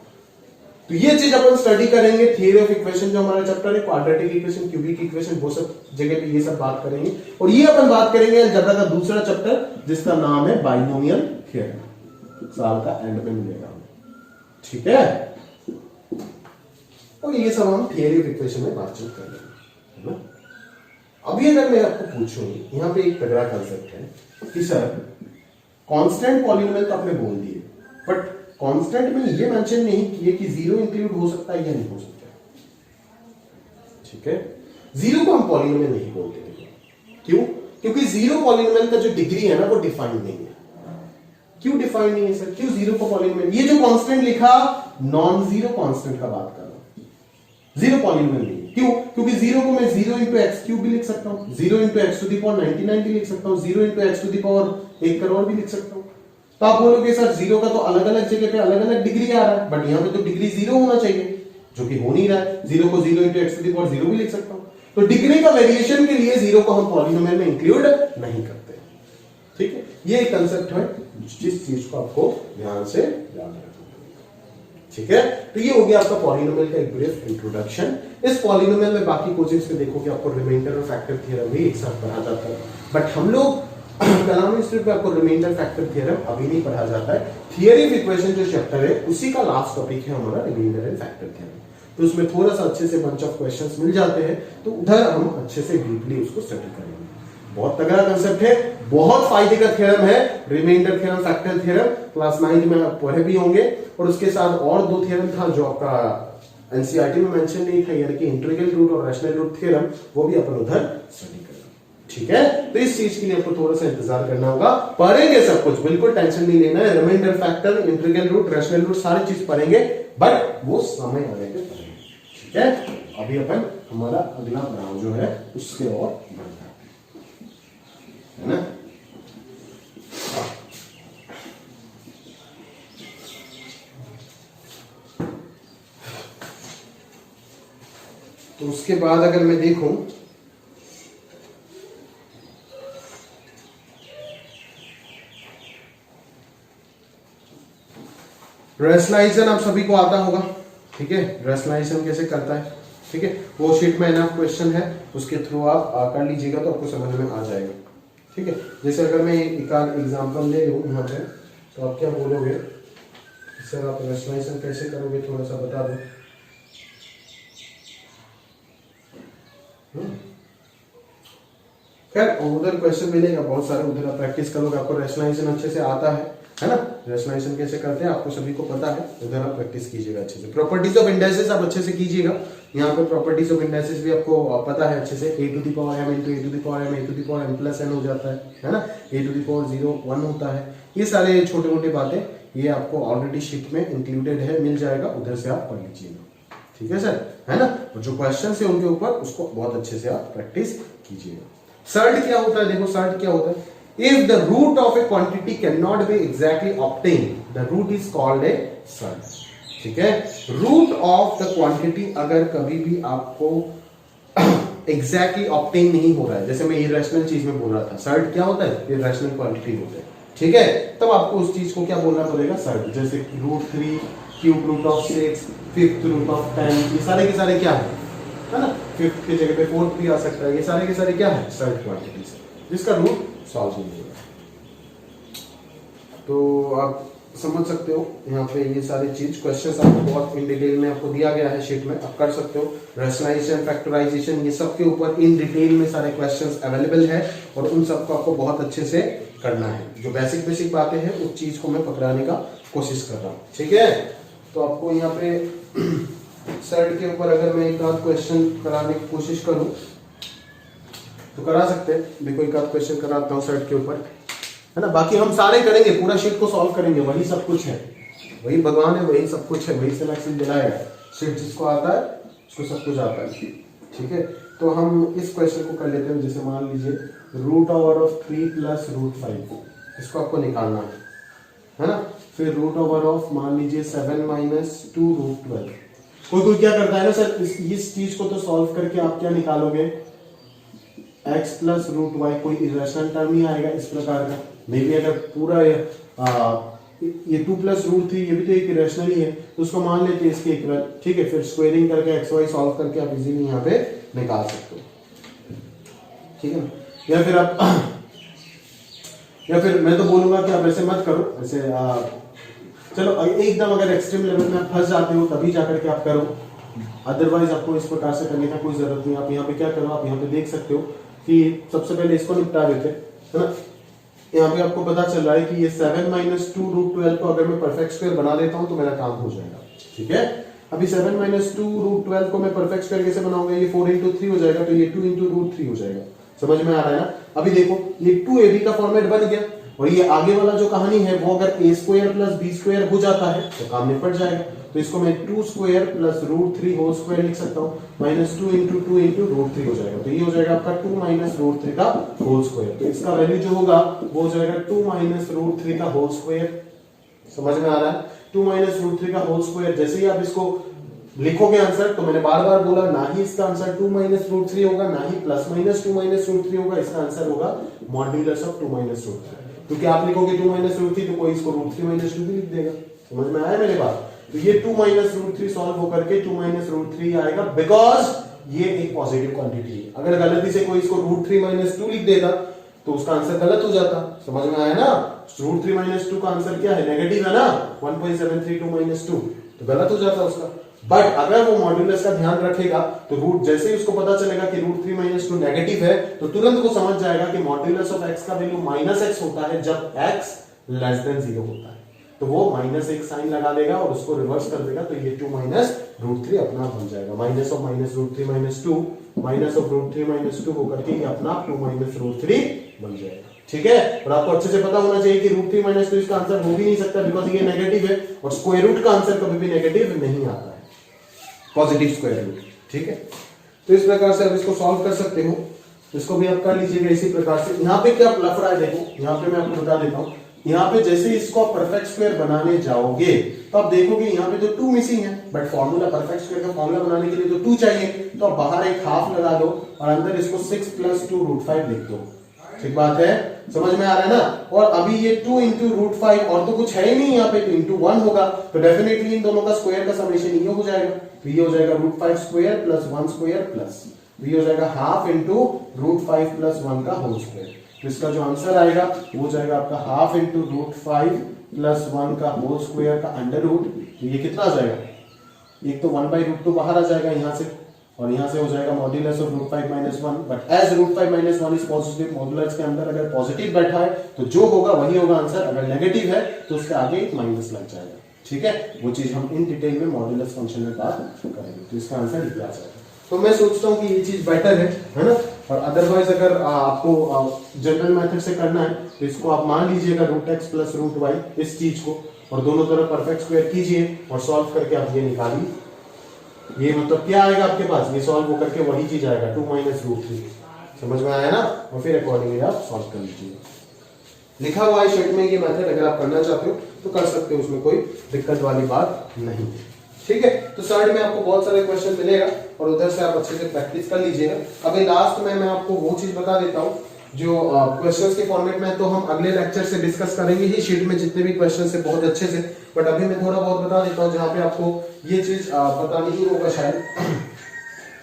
Speaker 1: तो ये चीज अपन स्टडी करेंगे। थियरी ऑफ इक्वेशन जो हमारा चैप्टर है, क्वाड्रेटिक इक्वेशन, क्यूबिक इक्वेशन, वो सब जगह पे ये सब बात करेंगे। और ये अपन बात करेंगे अलजेब्रा का दूसरा चैप्टर, जिसका नाम है बाइनोमियल थ्योरम। साल का एंड में मिलेगा, ठीक है? और ये सब हम थियरी ऑफ इक्वेशन में बातचीत करेंगे, है ना? अभी अगर मैं आपको पूछूं, यहां पे एक तगड़ा कंसेप्ट है कि सर कांस्टेंट पॉलिनोमियल तो आपने बोल दिए, बट कांस्टेंट में ये मेंशन नहीं किए कि जीरो इंक्लूड हो सकता है या नहीं हो सकता है। ठीक है, जीरो को हम पॉलिनोमियल नहीं बोलते। क्यों? क्योंकि जीरो पॉलिनोमियल का जो डिग्री है ना, वो डिफाइंड नहीं है। क्यों डिफाइंड नहीं है सर? क्यों जीरो को पॉलिनोमियल? ये जो कांस्टेंट लिखा, नॉन जीरो कांस्टेंट का बात कर रहा हूं, जीरो पॉलिनोमियल नहीं। क्यों? क्योंकि जीरो को मैं 0 इंटू एक्स क्यूब भी लिख सकता हूं, 0 into x to the power 99 भी लिख सकता हूं, 0 into x to the power 1 crore भी लिख सकता हूं। तो आप बोलोगे सर जीरो का तो अलग अलग जगह पे अलग अलग डिग्री आ रहा है, बट यहां पे तो डिग्री 0 होना चाहिए, जो कि हो नहीं रहा है। जीरो को 0 into x to the power 0 भी लिख सकता हूं। तो डिग्री का वेरिएशन के लिए जीरो को हम पॉलिनोमियल में इंक्लूड नहीं करते। ठीक है, ये एक कंसेप्ट है जिस चीज को आपको ध्यान से याद रखना। ठीक है, तो ये हो गया आपका पॉलिनोमियल का एक ब्रीफ इंट्रोडक्शन। इस पॉलिनोमियल में बाकी कोचिंग्स में देखोगे आपको रिमाइंडर और फैक्टर थ्योरम भी एक साथ पढ़ा जाता है, बट हम लोग कलाम इंस्टीट्यूट में आपको रिमाइंडर फैक्टर थ्योरम अभी नहीं पढ़ा जाता है। थियरी ऑफ इक्वेशन जो चैप्टर है उसी का लास्ट टॉपिक है हमारा रिमाइंडर एंड फैक्टर थ्योरम। तो उसमें थोड़ा सा अच्छे से बंच ऑफ क्वेश्चंस मिल जाते हैं, तो उधर हम अच्छे से डीपली उसको स्टडी करेंगे। बहुत तगड़ा कंसेप्ट है, बहुत फायदे का थ्योरम है, remainder theorem, factor theorem, class 9 में आप पढ़े भी होंगे। और उसके साथ और दो थ्योरम था जो आपका एनसीईआरटी में मेंशन नहीं था, यानी कि इंटीग्रल रूट और रैशनल रूट थ्योरम, वो भी अपन उधर स्टडी करेंगे। ठीक है, तो इस चीज के लिए आपको थोड़ा सा इंतजार करना होगा। पढ़ेंगे सब कुछ, बिल्कुल टेंशन नहीं लेना है। Remainder, factor, integral root, rational root सारी चीज पढ़ेंगे, बट वो समय आने पे पढ़ेंगे। ठीक है, अभी अपन हमारा अगला पड़ाव जो है उसके और बढ़ता है ना। तो उसके बाद अगर मैं देखूं, रैशनलाइजेशन आप सभी को आता होगा। ठीक है, रैशनलाइजेशन कैसे करता है, ठीक है, वो शीट में ना क्वेश्चन है, उसके थ्रू आप कर लीजिएगा तो आपको समझ में आ जाएगा। ठीक है, जैसे अगर मैं एक एग्जांपल ले लूं यहाँ पे, तो आप क्या बोलोगे सर, आप रैशनलाइजेशन कैसे करोगे, थोड़ा सा बता दो। खैर उधर क्वेश्चन मिलेगा बहुत सारे, उधर आप प्रैक्टिस करोगे, आपको रैशनलाइजेशन अच्छे से आता है ना। रैशनलाइजेशन कैसे करते हैं आपको सभी को पता है, उधर आप प्रैक्टिस कीजिएगा अच्छे से। प्रॉपर्टीज ऑफ इंडाइसेस आप अच्छे से कीजिएगा, यहाँ पे प्रॉपर्टीज ऑफ इंडाइसेस भी आपको पता है अच्छे से। a to the power m into a to the power m a to the power m plus n हो जाता है ना। a टू द पावर 0 1 होता है। ये सारे छोटे मोटे बातें ये आपको ऑलरेडी शीट में इंक्लूडेड है, मिल जाएगा, उधर से आप पढ़ लीजिएगा। ठीक है सर, है ना। और जो क्वेश्चन है उनके ऊपर उसको बहुत अच्छे से आप प्रैक्टिस कीजिएगा। सर्ट क्या होता है, देखो सर्ट क्या होता है। If the root of a quantity cannot be exactly obtained, the root is called a surd. ठीक है, root of the quantity अगर कभी भी आपको exactly obtain नहीं हो रहा है, जैसे मैं irrational चीज में बोल रहा था, surd क्या होता है, irrational quantity होता है। ठीक है, तब आपको उस चीज को क्या बोलना पड़ेगा, surd। जैसे √3, cube root of 6, fifth root of 10, ये सारे के सारे क्या है ना। फिफ्थ की जगह पे फोर्थ भी आ सकता है, ये सारे के सारे क्या है, सर्ड क्वांटिटीज है, जिसका रूट सॉल्व नहीं होगा। तो आप समझ सकते हो यहाँ पे ये सारी चीज, क्वेश्चंस आपको बहुत इन डिटेल में आपको दिया गया है शीट में, आप कर सकते हो। रैशनलाइजेशन, फैक्टराइजेशन, ये सब के ऊपर इन डिटेल में सारे क्वेश्चंस अवेलेबल है, और उन सबको आपको बहुत अच्छे से करना है। जो बेसिक बेसिक बातें हैं उस चीज को मैं पकड़ाने का कोशिश कर रहा हूँ। ठीक है, तो आपको यहाँ पे सर्ट के ऊपर अगर मैं एक आध क्वेश्चन कराने की कोशिश करूं तो करा सकते हैं। देखो एक आध क्वेश्चन कराता हूं सर्ट के ऊपर, है ना। बाकी हम सारे करेंगे, पूरा शीट को सॉल्व करेंगे, वही सब कुछ है, वही भगवान है, वही सब कुछ है, वही से मैक्सिम दिलाएगा। शीट जिसको आता है उसको सब कुछ आता है। ठीक है, तो हम इस क्वेश्चन को कर लेते हैं। जैसे मान लीजिए √3 प्लस √5, इसको आपको निकालना है ना। फिर √ऑफ मान लीजिए 7 माइनस 2√12। कोई क्या करता है ना सर, इस चीज को तो सॉल्व करके आप क्या निकालोगे, x प्लस √y, कोई इरेशनल टर्म ही आएगा इस प्रकार का। मे बी अगर पूरा ये 2 प्लस √3 ये भी तो एक इरेशनल ही है, तो उसको मान लेते हैं इसके इक्वल। ठीक है, फिर स्क्वायरिंग करके xy सॉल्व करके आप इजीली यहाँ पे निकाल सकते हो। ठीक है, या फिर मैं तो बोलूंगा कि आप ऐसे मत करो, ऐसे चलो एकदम अगर एक्सट्रीम लेवल में आप फंस जाते हो तभी जाकर के आप करो, अदरवाइज आपको इस प्रकार से करने का कोई जरूरत नहीं। आप यहाँ पे क्या करो, आप यहाँ पे देख सकते हो कि सबसे पहले इसको निपटा देते है ना। यहाँ पे आपको पता चल रहा है कि ये 7 माइनस 2√12 को अगर मैं परफेक्ट स्क्वायर बना देता हूँ तो मेरा काम हो जाएगा। ठीक है, अभी 7 माइनस 2√12 को मैं परफेक्ट स्क्वायर कैसे बनाऊंगा, ये 4 इंटू 3 हो जाएगा, तो ये 2 इंटू √3 हो जाएगा। समझ में आ रहा है ना। अभी देखो ये 2ab का फॉर्मेट बन गया, और ये आगे वाला जो कहानी है वो अगर a square plus b square हो जाता है तो काम निपट जाएगा। तो इसको मैं 2 स्क्वायर प्लस √3 होल स्क्वायर लिख सकता हूँ, माइनस 2 इंटू √3 हो जाएगा। तो ये हो जाएगा आपका 2 माइनस √3 का होल स्क्वायर। तो इसका वैल्यू जो होगा वो हो जाएगा 2 माइनस √3 का होल स्क्वायर। समझ में आ रहा है, 2 माइनस √3 का होल स्क्वायर। जैसे ही आप इसको लिखोगे आंसर, तो मैंने बार बार बोला ना ही इसका आंसर 2 माइनस √3 होगा, ना ही प्लस माइनस 2 माइनस √3 होगा, इसका आंसर होगा मॉड्यूलस ऑफ 2 माइनस √3। क्योंकि आप लिखोगे 2 माइनस √3 तो कोई इसको √3 माइनस 2 भी लिख देगा। समझ में आया मेरे बात। तो ये 2 माइनस √3 सॉल्व होकर के 2 माइनस √3 आएगा, बिकॉज ये एक पॉजिटिव क्वांटिटी है। अगर गलती से कोई इसको √3 माइनस 2 लिख देता तो उसका आंसर गलत हो जाता। समझ में आया ना, √3 माइनस 2 का आंसर क्या है, नेगेटिव है ना, 1.732 माइनस 2, तो गलत हो जाता उसका। बट अगर वो मॉड्यूलस का ध्यान रखेगा तो रूट जैसे ही उसको पता चलेगा कि √3 - 2 नेगेटिव है तो तुरंत वो समझ जाएगा कि मॉड्यूलस ऑफ x का वैल्यू -x होता है जब x <0 होता है। तो वो -1 साइन लगा देगा और उसको रिवर्स कर देगा तो ये 2 - √3 अपना बन जाएगा। माइनस ऑफ -√3 - 2 माइनस ऑफ √3 - 2 होकर के ये अपना 2 - √3 बन जाएगा। ठीक है, और आपको अच्छे से पता होना चाहिए कि √3 - 2 इसका आंसर हो भी नहीं सकता बिकॉज ये नेगेटिव है और स्क्वायर रूट का आंसर कभी भी नेगेटिव नहीं आता है, पॉजिटिव स्क्वायर रूट। ठीक है, तो इस प्रकार से आप इसको सॉल्व कर सकते हो। इसको भी आप कर लीजिएगा इसी प्रकार से। यहाँ पे क्या लफड़ा है देखो, यहाँ पे मैं आपको बता देता हूँ। यहाँ पे जैसे इसको आप परफेक्ट स्क्वायर बनाने जाओगे तो आप देखोगे यहाँ पे तो 2 मिसिंग है, बट फॉर्मूला परफेक्ट स्क्वायर का फॉर्मूला बनाने के लिए तो 2 चाहिए, तो आप बाहर एक हाफ लगा दो और अंदर इसको 6 + 2 √5 लिख दो। ठीक बात है, समझ में आ रहा है ना। और अभी ये 2 × √5 और तो कुछ है ही नहीं यहाँ पे, तो × 1 होगा तो डेफिनेटली इन दोनों का स्क्वायर का समेशन ये हो जाएगा। तो ये हो जाएगा √5 स्क्वायर + 1 स्क्वायर प्लस, तो ये हो जाएगा हाफ × √5 + 1 का होल स्क्वायर। तो इसका जो आंसर आएगा वो जाएगा आपका हाफ × √5 + 1 का होल स्क्वायर का अंडर रूट। तो ये कितना आ जाएगा, एक तो 1/√2 बाहर आ जाएगा यहाँ से और यहाँ से हो जाएगा modulus of √5 - 1, but as √5 - 1 is positive, modulus के अंदर अगर पॉजिटिव बैठा है तो जो होगा वही होगा आंसर, अगर नेगेटिव है तो उसके आगे एक माइनस लग जाएगा। ठीक है, वो चीज हम इन डिटेल में मॉड्यूलस फंक्शन में बात करेंगे। तो इसका आंसर निकल जाएगा। तो मैं सोचता हूँ कि ये चीज बेटर है ना। और अदरवाइज अगर आपको जनरल मेथड से करना है तो इसको आप मान लीजिएगा √x + √y इस चीज को, और दोनों तरफ परफेक्ट स्क्वायर कीजिए और सॉल्व करके आप ये निकालिए। ये मतलब क्या आएगा आपके पास, ये सॉल्व होकर के वही चीज आएगा 2 - √3। समझ में आया ना, और फिर अकॉर्डिंगली आप सॉल्व कर लीजिए। लिखा हुआ है शीट में ये मेथड, अगर आप करना चाहते हो तो कर सकते हो, उसमें कोई दिक्कत वाली बात नहीं है। ठीक है, तो साइड में आपको बहुत सारे क्वेश्चन मिलेगा और उधर से आप अच्छे से प्रैक्टिस कर लीजिएगा। अभी लास्ट में मैं आपको वो चीज बता देता हूँ जो क्वेश्चंस के फॉर्मेट में, तो हम अगले लेक्चर से डिस्कस करेंगे ही शीट में जितने भी क्वेश्चन है बहुत अच्छे से, बट अभी मैं थोड़ा बहुत बता देता हूँ जहाँ पे आपको ये चीज पता नहीं होगा शायद,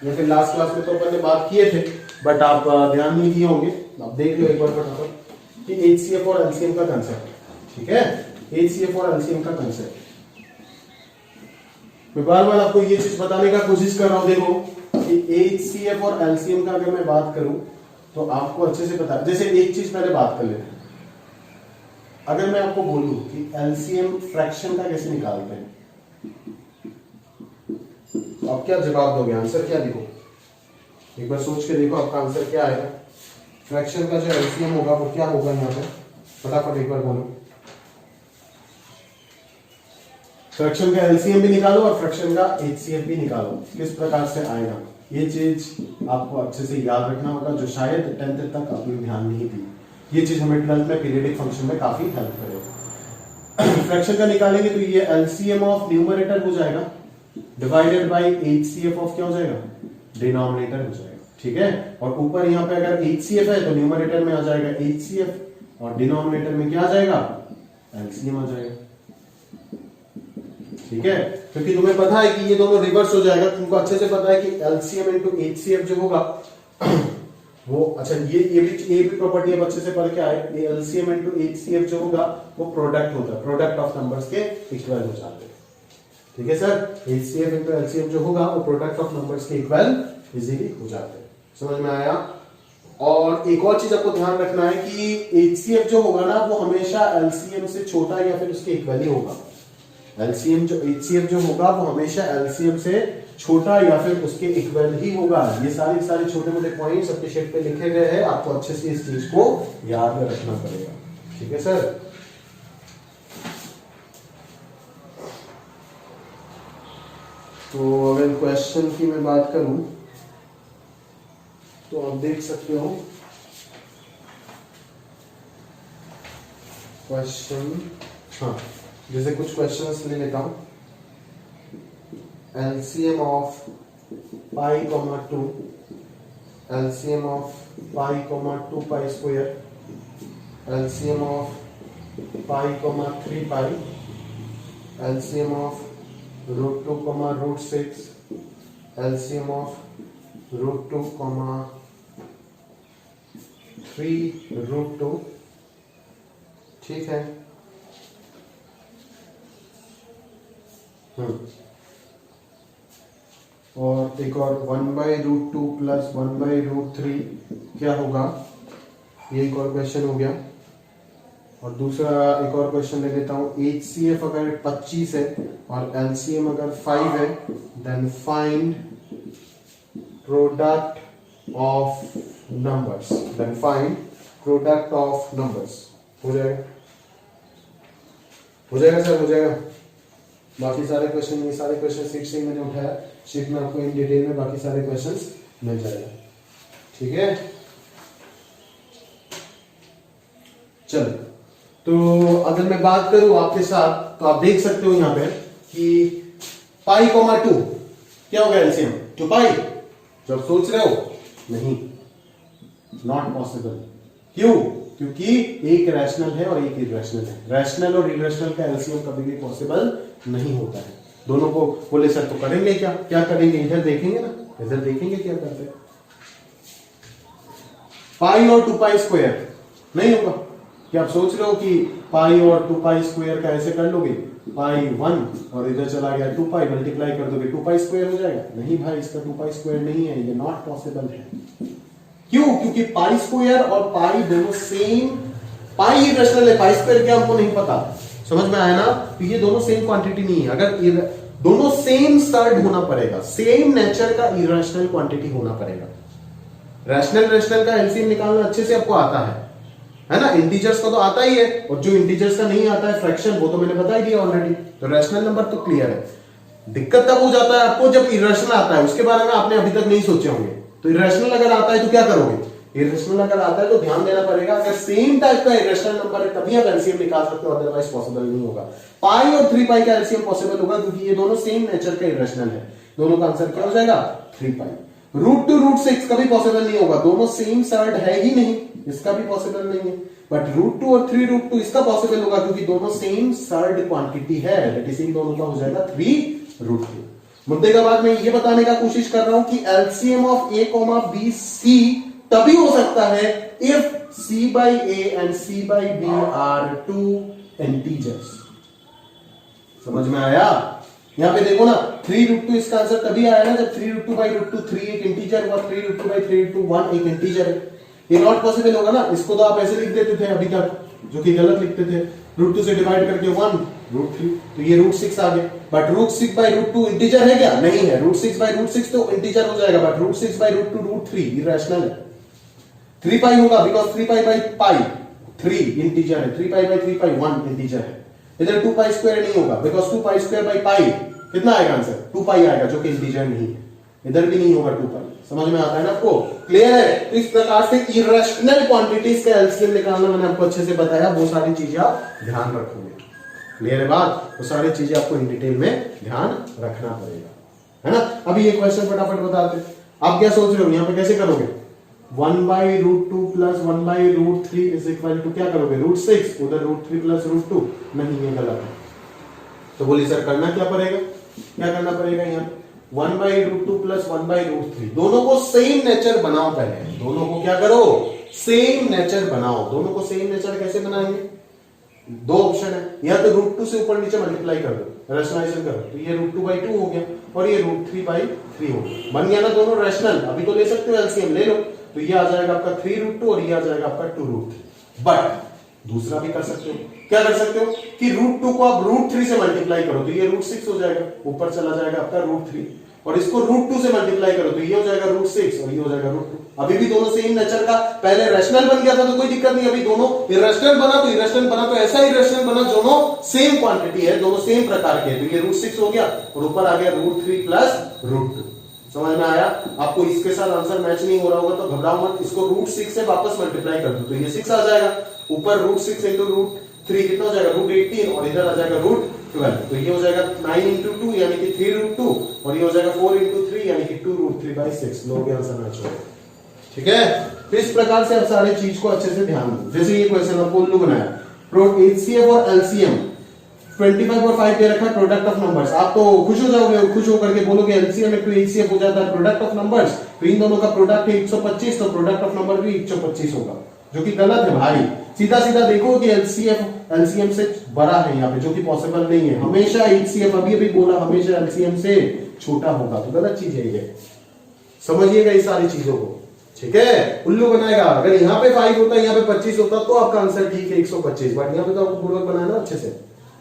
Speaker 1: या फिर लास्ट क्लास में तो अपन ने बात किए थे बट आप ध्यान नहीं दिए होंगे। आप देख लो एक बार फटाफट कि HCF और LCM का कंसेप्ट। ठीक है, HCF और LCM का कंसेप्ट मैं बार बार आपको ये चीज बताने का कोशिश कर रहा हूं। देखो कि HCF और LCM का अगर मैं बात करूं तो आपको अच्छे से पता, जैसे एक चीज पहले बात कर लेते हैं। अगर मैं आपको बोलूं कि LCM फ्रैक्शन का कैसे निकालते हैं तो आप क्या जवाब दोगे, आंसर क्या देखो, एक बार सोच के देखो आपका आंसर क्या आएगा। फ्रैक्शन का जो LCM होगा वो क्या होगा, यहाँ पे फटाफट एक बार बोलो। फ्रैक्शन का LCM भी निकालो और फ्रैक्शन का HCF भी निकालो, किस प्रकार से आएगा ये चीज आपको अच्छे से याद रखना होगा, जो शायद 10th तक आपने ध्यान नहीं दी। ये चीज हमें 12th में पीरियडिक फंक्शन में काफी हेल्प करेगा। फ्रैक्शन का निकालेंगे तो ये LCM ऑफ न्यूमरेटर हो जाएगा डिवाइडेड बाय HCF ऑफ क्या हो जाएगा, डिनोमिनेटर हो जाएगा। ठीक है, और ऊपर यहाँ पे अगर HCF है तो न्यूमरेटर में आ जाएगा HCF और डिनोमिनेटर में क्या आ जाएगा, LCM आ जाएगा। ठीक है, क्योंकि तुम्हें पता है कि ये दोनों रिवर्स हो जाएगा, तुमको अच्छे से पता है कि LCM × HCF जो होगा वो, अच्छा ये भी प्रॉपर्टी अब अच्छे से पढ़ के आए, ये LCM × HCF जो होगा वो प्रोडक्ट होता है, प्रोडक्ट ऑफ नंबर्स के इक्वल हो जाते हैं। ठीक है सर, HCF × LCM जो होगा वो प्रोडक्ट ऑफ नंबर्स के इक्वल इजीली हो जाते हैं। समझ में आया। और एक और चीज आपको ध्यान रखना है कि HCF जो होगा ना वो हमेशा LCM से छोटा या फिर उसके इक्वल ही होगा। HCF जो होगा वो हमेशा LCM से छोटा या फिर उसके इक्वल ही होगा। ये सारे छोटे मोटे पॉइंट्स अपने शीट पे लिखे गए हैं, आपको अच्छे से इस चीज को याद रखना पड़ेगा। ठीक है सर। तो अगर क्वेश्चन की मैं बात करूं तो आप देख सकते हो क्वेश्चन, हाँ जैसे कुछ क्वेश्चंस ले लेता हूं। LCM of pi, 2, LCM of pi, 2 pi square, LCM of pi, 3 pi, LCM of √2, √6, LCM of √2, 3√2। ठीक है, और एक और 1/√2 प्लस 1/√3 क्या होगा, ये एक और क्वेश्चन हो गया। और दूसरा एक और क्वेश्चन ले लेता हूं, HCF अगर 25 है और LCM अगर 5 है, then find product of numbers, then find product of numbers. हो जाएगा, हो जाएगा सर, हो जाएगा। बाकी सारे क्वेश्चन, ये सारे क्वेश्चन शीट से ही मैंने उठाया, शीट में आपको इन डिटेल में बाकी सारे क्वेश्चंस मिल जाएगा। ठीक है, चलो। तो अगर मैं बात करूं आपके साथ, तो आप देख सकते हो यहां पे कि पाई कोमा 2 क्या होगा एलसीएम, 2 पाई। जो आप सोच रहे हो, नहीं, नॉट पॉसिबल। क्यों? क्योंकि एक रैशनल है और एक इरेशनल है। रैशनल और इरेशनल का एलसीएम कभी भी पॉसिबल नहीं होता है। दोनों को बोले सर तो करेंगे क्या, क्या करेंगे, इधर देखेंगे ना, इधर देखेंगे क्या करते हैं। पाई और 2 पाई स्क्वायर नहीं होगा। क्या आप सोच रहे हो कि पाई और 2 पाई स्क्वायर का ऐसे कर लोगे, पाई 1 और इधर चला गया 2 पाई, मल्टीप्लाई कर दोगे 2 पाई स्क्वायर हो जाएगा? नहीं भाई, इसका 2 पाई स्क्वायर नहीं है, ये नॉट पॉसिबल है। क्यों? क्योंकि पाई स्क्वायर और पाई दोनों सेम, पाई इरेशनल है, पाई स्क्वायर क्या हमको नहीं पता। समझ में आया ना? तो ये दोनों सेम क्वांटिटी नहीं है। अगर दोनों सेम सर्ड होना पड़ेगा, सेम नेचर का इरेशनल क्वांटिटी होना पड़ेगा। रैशनल रैशनल का एलसीएम निकालना अच्छे से आपको आता है ना? इंटीजर्स का तो आता ही है, और जो इंटीजर्स का नहीं आता है फ्रैक्शन, वो तो मैंने बता ही दिया ऑलरेडी। तो रैशनल नंबर तो क्लियर है। दिक्कत तब हो जाता है आपको जब इरेशनल आता है, उसके बारे में आपने अभी तक नहीं सोचे होंगे। तो इरेशनल अगर आता है तो क्या करोगे? इरेशनल अगर आता है तो ध्यान देना पड़ेगा, अगर सेम टाइप का इरेशनल नंबर है तभी आप एलसीएम निकाल सकते हो, अदरवाइज पॉसिबल नहीं होगा। पाई और 3 पाई का एलसीएम पॉसिबल होगा क्योंकि ये दोनों सेम नेचर का इरेशनल है। दोनों का आंसर क्या हो जाएगा? 3 पाई। √2 √6 कभी पॉसिबल नहीं होगा, दोनों सेम सर्ड है ही नहीं, इसका भी पॉसिबल नहीं है। बट √2 और 3√2 इसका पॉसिबल होगा क्योंकि दोनों सेम सर्ड क्वांटिटी है, दैट इज इन दोनों का हो जाएगा 3√2। मुद्दे का बाद मैं ये बताने का कोशिश कर रहा हूं कि LCM of A, B, C तभी हो सकता है if C/A and C/B are 2 integers. समझ में आया? यहां पे देखो ना, 3√2 इसका आंसर तभी आया ना जब 3√2/√2 3 एक इंटीजर हुआ, 3√2/3√2 1 एक इंटीजर है। ये नॉट पॉसिबल होगा ना। इसको तो आप ऐसे लिख देते थे अभी तक, जो कि गलत लिखते थे, √2 से डिवाइड करके 1 √3, तो ये √6 आ गए। बट √6/√2 इंटीजर है क्या? नहीं है। √6/√6 तो इंटीजर हो जाएगा, बट √6/√2 √3 इरेशनल है। 3 पाई होगा because 3 pi by pi 3 integer है, 3 पाई बाई 3 पाई 1 इंटीजर है। इधर 2 पाई स्क्वायर नहीं होगा because 2 pi square by pi कितना आएगा आंसर? 2 पाई आएगा, जो कि इंटीजर नहीं है। इधर भी नहीं होगा 2 पाई। समझ में आता है ना आपको? क्लियर है? तो इस प्रकार से इरेशनल क्वांटिटीज का एलसीएम निकालना मैंने आपको अच्छे से बताया, वो सारी चीजें आप ध्यान रखोगे। क्लियर है बात? वो सारी चीजें आपको इन डिटेल में ध्यान रखना पड़ेगा, है ना? अभी ये क्वेश्चन फटाफट बताते हैं। आप क्या सोच रहे हो यहां पे कैसे करोगे? 1/√2 प्लस 1/√3 इज इक्वल टू क्या करोगे? √6, उधर √3 प्लस √2। नहीं, ये गलत है। तो बोलिए सर करना क्या पड़ेगा? क्या करना पड़ेगा यहाँ? 1/√2 प्लस 1/√3 दोनों को सेम नेचर बनाओ। पहले दोनों को क्या करो? सेम नेचर बनाओ। दोनों को सेम नेचर कैसे बनाएंगे? 2 ऑप्शन है, या तो √2 से ऊपर नीचे मल्टीप्लाई कर दो, रैशनलाइजेशन करो, तो ये √2/2 हो गया और ये √3/3 हो गया। बन गया ना दोनों रैशनल। अभी तो ले सकते हो एलसीएम, ले लो, तो ये आ जाएगा आपका 3√2 और ये आ जाएगा आपका 2√3। बट दूसरा भी कर सकते हो। क्या कर सकते हो कि √2 को आप √3 से मल्टीप्लाई करो, तो ये √6 हो जाएगा, ऊपर चला जाएगा आपका √3, और इसको √2 से मल्टीप्लाई करो तो ये हो जाएगा √6 और ये हो जाएगा √2। अभी भी दोनों सेम नेचर का, पहले रैशनल बन गया था तो कोई दिक्कत नहीं, अभी दोनों इरेशनल बना तो इरेशनल बना, तो ऐसा इरेशनल बना दोनों सेम क्वांटिटी है, दोनों सेम प्रकार के, तो ये √6 हो गया और ऊपर आ गया √3 प्लस √2। समझ में आया? आपको इसके साथ आंसर मैच नहीं हो रहा होगा तो घबराओ मत, इसको √6 से वापस मल्टीप्लाई कर दो तो ये 6 आ जाएगा, ऊपर √6 इंटू √3 कितना हो जाएगा? √18 और इधर आ जाएगा √12, तो ये हो जाएगा 9 इंटू 2 यानी कि 3√2 और ये हो जाएगा 4 इंटू 3 यानी कि 2√3/6। लोगे आंसर मैच हो गया। ठीक है? तो इस प्रकार से आप सारी चीज को अच्छे से ध्यान दो। जैसे ये क्वेश्चन आपको उल्लू बनाया, HCF और LCM 25 और 5 दे रखा है, प्रोडक्ट ऑफ नंबर्स। आप तो खुश हो जाओगे, खुश होकर के बोलोगे LCM एक तो HCF हो जाता है, प्रोडक्ट ऑफ नंबर्स, तो इन दोनों का प्रोडक्ट है 125, तो प्रोडक्ट ऑफ नंबर भी 125 होगा, जो कि गलत है भाई। सीधा सीधा देखो कि LCM से बड़ा है यहाँ पे, जो कि पॉसिबल नहीं है। हमेशा HCF, अभी बोला, हमेशा LCM से छोटा होगा तो गलत चीज है ये, समझिएगा इस सारी चीजों को, ठीक है। उल्लू बनाएगा, अगर यहाँ पे 5 होता यहाँ पे 25 होता तो आपका आंसर ठीक है 125, बट यहाँ पे तो आपको पूर्वक बनाना अच्छे से,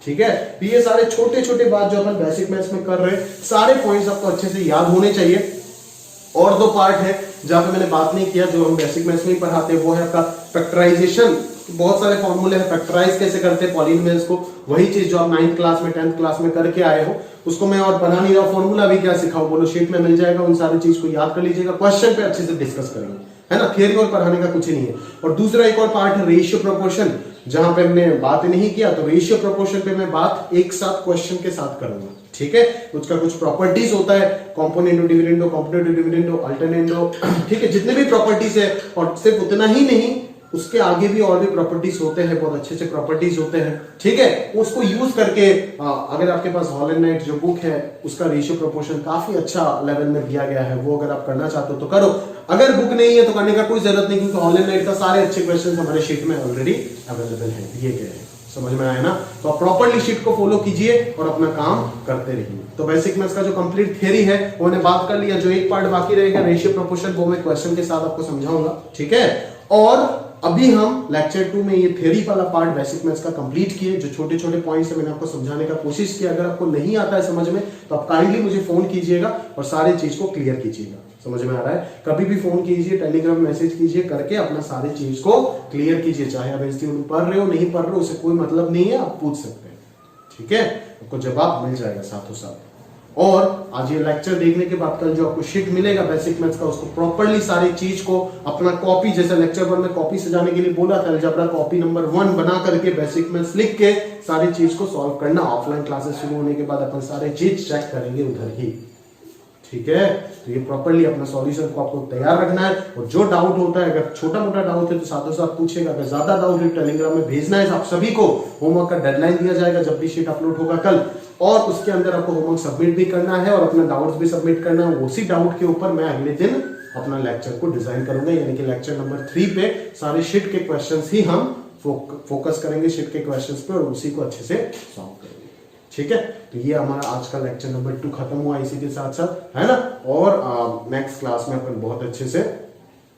Speaker 1: ठीक है। तो ये सारे छोटे छोटे बात जो अपन बेसिक मैथ्स में कर रहे हैं, सारे पॉइंट्स आपको अच्छे से याद होने चाहिए। और 2 पार्ट है जहां पे मैंने बात नहीं किया, जो हम बेसिक मैथ्स में ही पढ़ाते हैं, वो है आपका फैक्टराइजेशन। बहुत सारे फॉर्मूले हैं, फैक्टराइज कैसे करते हैं पॉलिनोमियल्स को, वही चीज जो आप 9th क्लास में 10th क्लास में करके आए हो, उसको मैं और बना नहीं रहा, फॉर्मूला भी क्या सिखाऊं, बोलो शीट में मिल जाएगा, उन सारी चीज को याद कर लीजिएगा, क्वेश्चन पे अच्छे से डिस्कस करेंगे, है ना। थियरी और पढ़ाने का कुछ ही नहीं है। और दूसरा एक और पार्ट है रेशियो प्रोपोर्शन, जहां पे हमने बात नहीं किया, तो रेशियो प्रोपोर्शन पे मैं बात एक साथ क्वेश्चन के साथ करूंगा, ठीक है। उसका कुछ प्रॉपर्टीज होता है, कॉम्पोनेंडो, डिविडेंडो, कॉम्पोनेंटो, डिविडेंडो, अल्टरनेंडो, ठीक है, जितने भी प्रॉपर्टीज है। और सिर्फ उतना ही नहीं, उसके आगे भी और भी प्रॉपर्टीज होते हैं, बहुत अच्छे अच्छे प्रॉपर्टीज होते हैं, ठीक है। उसको यूज करके अगर आपके पास हॉल एंड नाइट जो बुक है, उसका रेशियो प्रोपोर्शन काफी अच्छा लेवल में दिया गया है, वो अगर आप करना चाहते हो तो करो। अगर बुक नहीं है तो करने का कोई जरूरत नहीं, क्योंकि हॉल एंड नाइट का सारे अच्छे क्वेश्चन हमारे शीट में ऑलरेडी अवेलेबल है, दिए गए हैं। समझ में आया ना। तो आप प्रॉपर्ली शीट को फॉलो कीजिए और अपना काम करते रहिए। तो बेसिक मैथ्स का जो कंप्लीट थ्योरी है वो मैंने बात कर लिया। जो एक पार्ट बाकी रहेगा रेशियो प्रोपोर्शन, वो मैं क्वेश्चन के साथ आपको समझाऊंगा, ठीक है। और अभी हम लेक्चर 2 में ये थ्योरी वाला पार्ट बेसिक मैथ्स का कंप्लीट किए। जो छोटे छोटे पॉइंट्स है मैंने आपको समझाने का कोशिश किया। अगर आपको नहीं आता है समझ में तो आप काइंडली मुझे फोन कीजिएगा और सारी चीज को क्लियर कीजिएगा। समझ में आ रहा है, कभी भी फोन कीजिए, टेलीग्राम मैसेज कीजिए, करके अपना सारी चीज को क्लियर कीजिए। चाहे आप इंस्टीट्यूट पढ़ रहे हो नहीं पढ़ रहे हो, उससे कोई मतलब नहीं है, आप पूछ सकते हैं, ठीक है। आपको जवाब मिल जाएगा साथों साथ। और आज ये लेक्चर देखने के बाद कल जो आपको शीट मिलेगा बेसिक मैथ्स का, उसको प्रॉपर्ली सारी चीज को अपना कॉपी, जैसे लेक्चर 1 में कॉपी सजाने के लिए बोला था, अलजेब्रा कॉपी नंबर 1 बना करके बेसिक मैथ्स लिख के सारी चीज को सॉल्व करना। ऑफलाइन क्लासेस शुरू होने के बाद अपन सारे चीज चेक करेंगे उधर ही, ठीक है। तो ये प्रॉपर्ली अपना सॉल्यूशन को आपको तैयार रखना है। और जो डाउट होता है, अगर छोटा मोटा डाउट है तो साथों साथ पूछेगा, अगर ज्यादा डाउट है टेलीग्राम में भेजना है। आप सभी को होमवर्क का डेडलाइन दिया जाएगा जब भी शीट अपलोड होगा कल, और उसके अंदर आपको होमवर्क सबमिट भी करना है और अपना डाउट्स भी सबमिट करना है। उसी डाउट के ऊपर मैं अगले दिन अपना लेक्चर को डिजाइन करूंगा, यानी कि लेक्चर नंबर 3 पे सारे शीट के क्वेश्चंस ही हम फोकस करेंगे शीट के क्वेश्चंस पे, और उसी को अच्छे से सॉल्व करेंगे, ठीक है। तो ये हमारा आज का लेक्चर नंबर 2 खत्म हुआ इसी के साथ साथ, है ना। और नेक्स्ट क्लास में अपन बहुत अच्छे से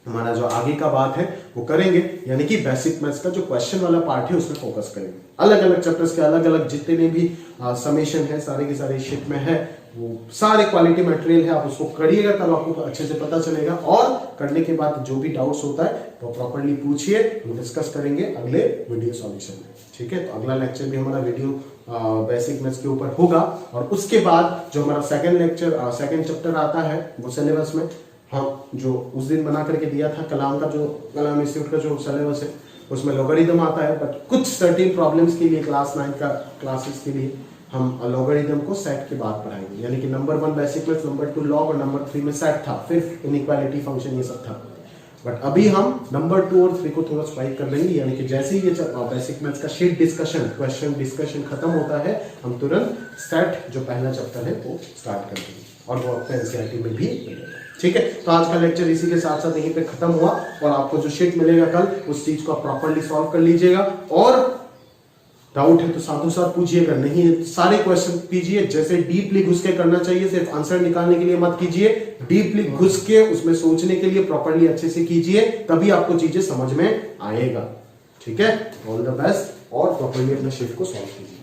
Speaker 1: हमारा जो आगे का बात है वो करेंगे, यानी कि बेसिक मैथ्स का जो क्वेश्चन वाला पार्ट है उसमें फोकस करेंगे। अलग अलग चैप्टर्स के अलग अलग जितने भी समेशन है सारे के सारे शीट में है, वो सारे क्वालिटी मटेरियल है। आप उसको करिएगा तब आपको अच्छे से पता चलेगा। और करने के बाद जो भी डाउट्स होता है वो प्रॉपर्ली पूछिए, हम डिस्कस करेंगे अगले वीडियो सॉल्यूशन में, ठीक है। तो अगला लेक्चर भी हमारा वीडियो बेसिक मैथ्स के ऊपर होगा। और उसके बाद जो हमारा सेकंड चैप्टर आता है वो सिलेबस में हम जो उस दिन बना करके दिया था, कलाम इंस्टीट्यूट का जो सिलेबस है उसमें लॉगरिथम आता है। बट कुछ सर्टेन प्रॉब्लम्स के लिए क्लास 9 का क्लासेस के लिए हम लॉगरिथम को सेट के बाद पढ़ाएंगे, यानी कि number 1 basic maths, number 2 log और नंबर 3 में सेट था, फिर इनइक्वालिटी फंक्शन ये सब था। बट अभी हम नंबर 2 और 3 को थोड़ा स्वाइप कर लेंगे, यानी कि जैसे ही ये बेसिक मैथ्स का शीट डिस्कशन क्वेश्चन डिस्कशन खत्म होता है, हम तुरंत सेट जो पहला चैप्टर है वो स्टार्ट कर देंगे, और वो आपको एनसीईआरटी में भी मिलेगा, ठीक है। तो आज का लेक्चर इसी के साथ साथ यहीं पे खत्म हुआ। और आपको जो शीट मिलेगा कल, उस चीज को आप प्रॉपर्ली सॉल्व कर लीजिएगा। और डाउट है तो साथों साथ पूछिएगा, नहीं है सारे क्वेश्चन कीजिए। जैसे डीपली घुस के करना चाहिए, सिर्फ आंसर निकालने के लिए मत कीजिए, डीपली घुस के उसमें सोचने के लिए प्रॉपर्ली अच्छे से कीजिए, तभी आपको चीजें समझ में आएगा, ठीक है। ऑल द बेस्ट, और प्रॉपर्ली अपने शीट को सॉल्व कीजिए।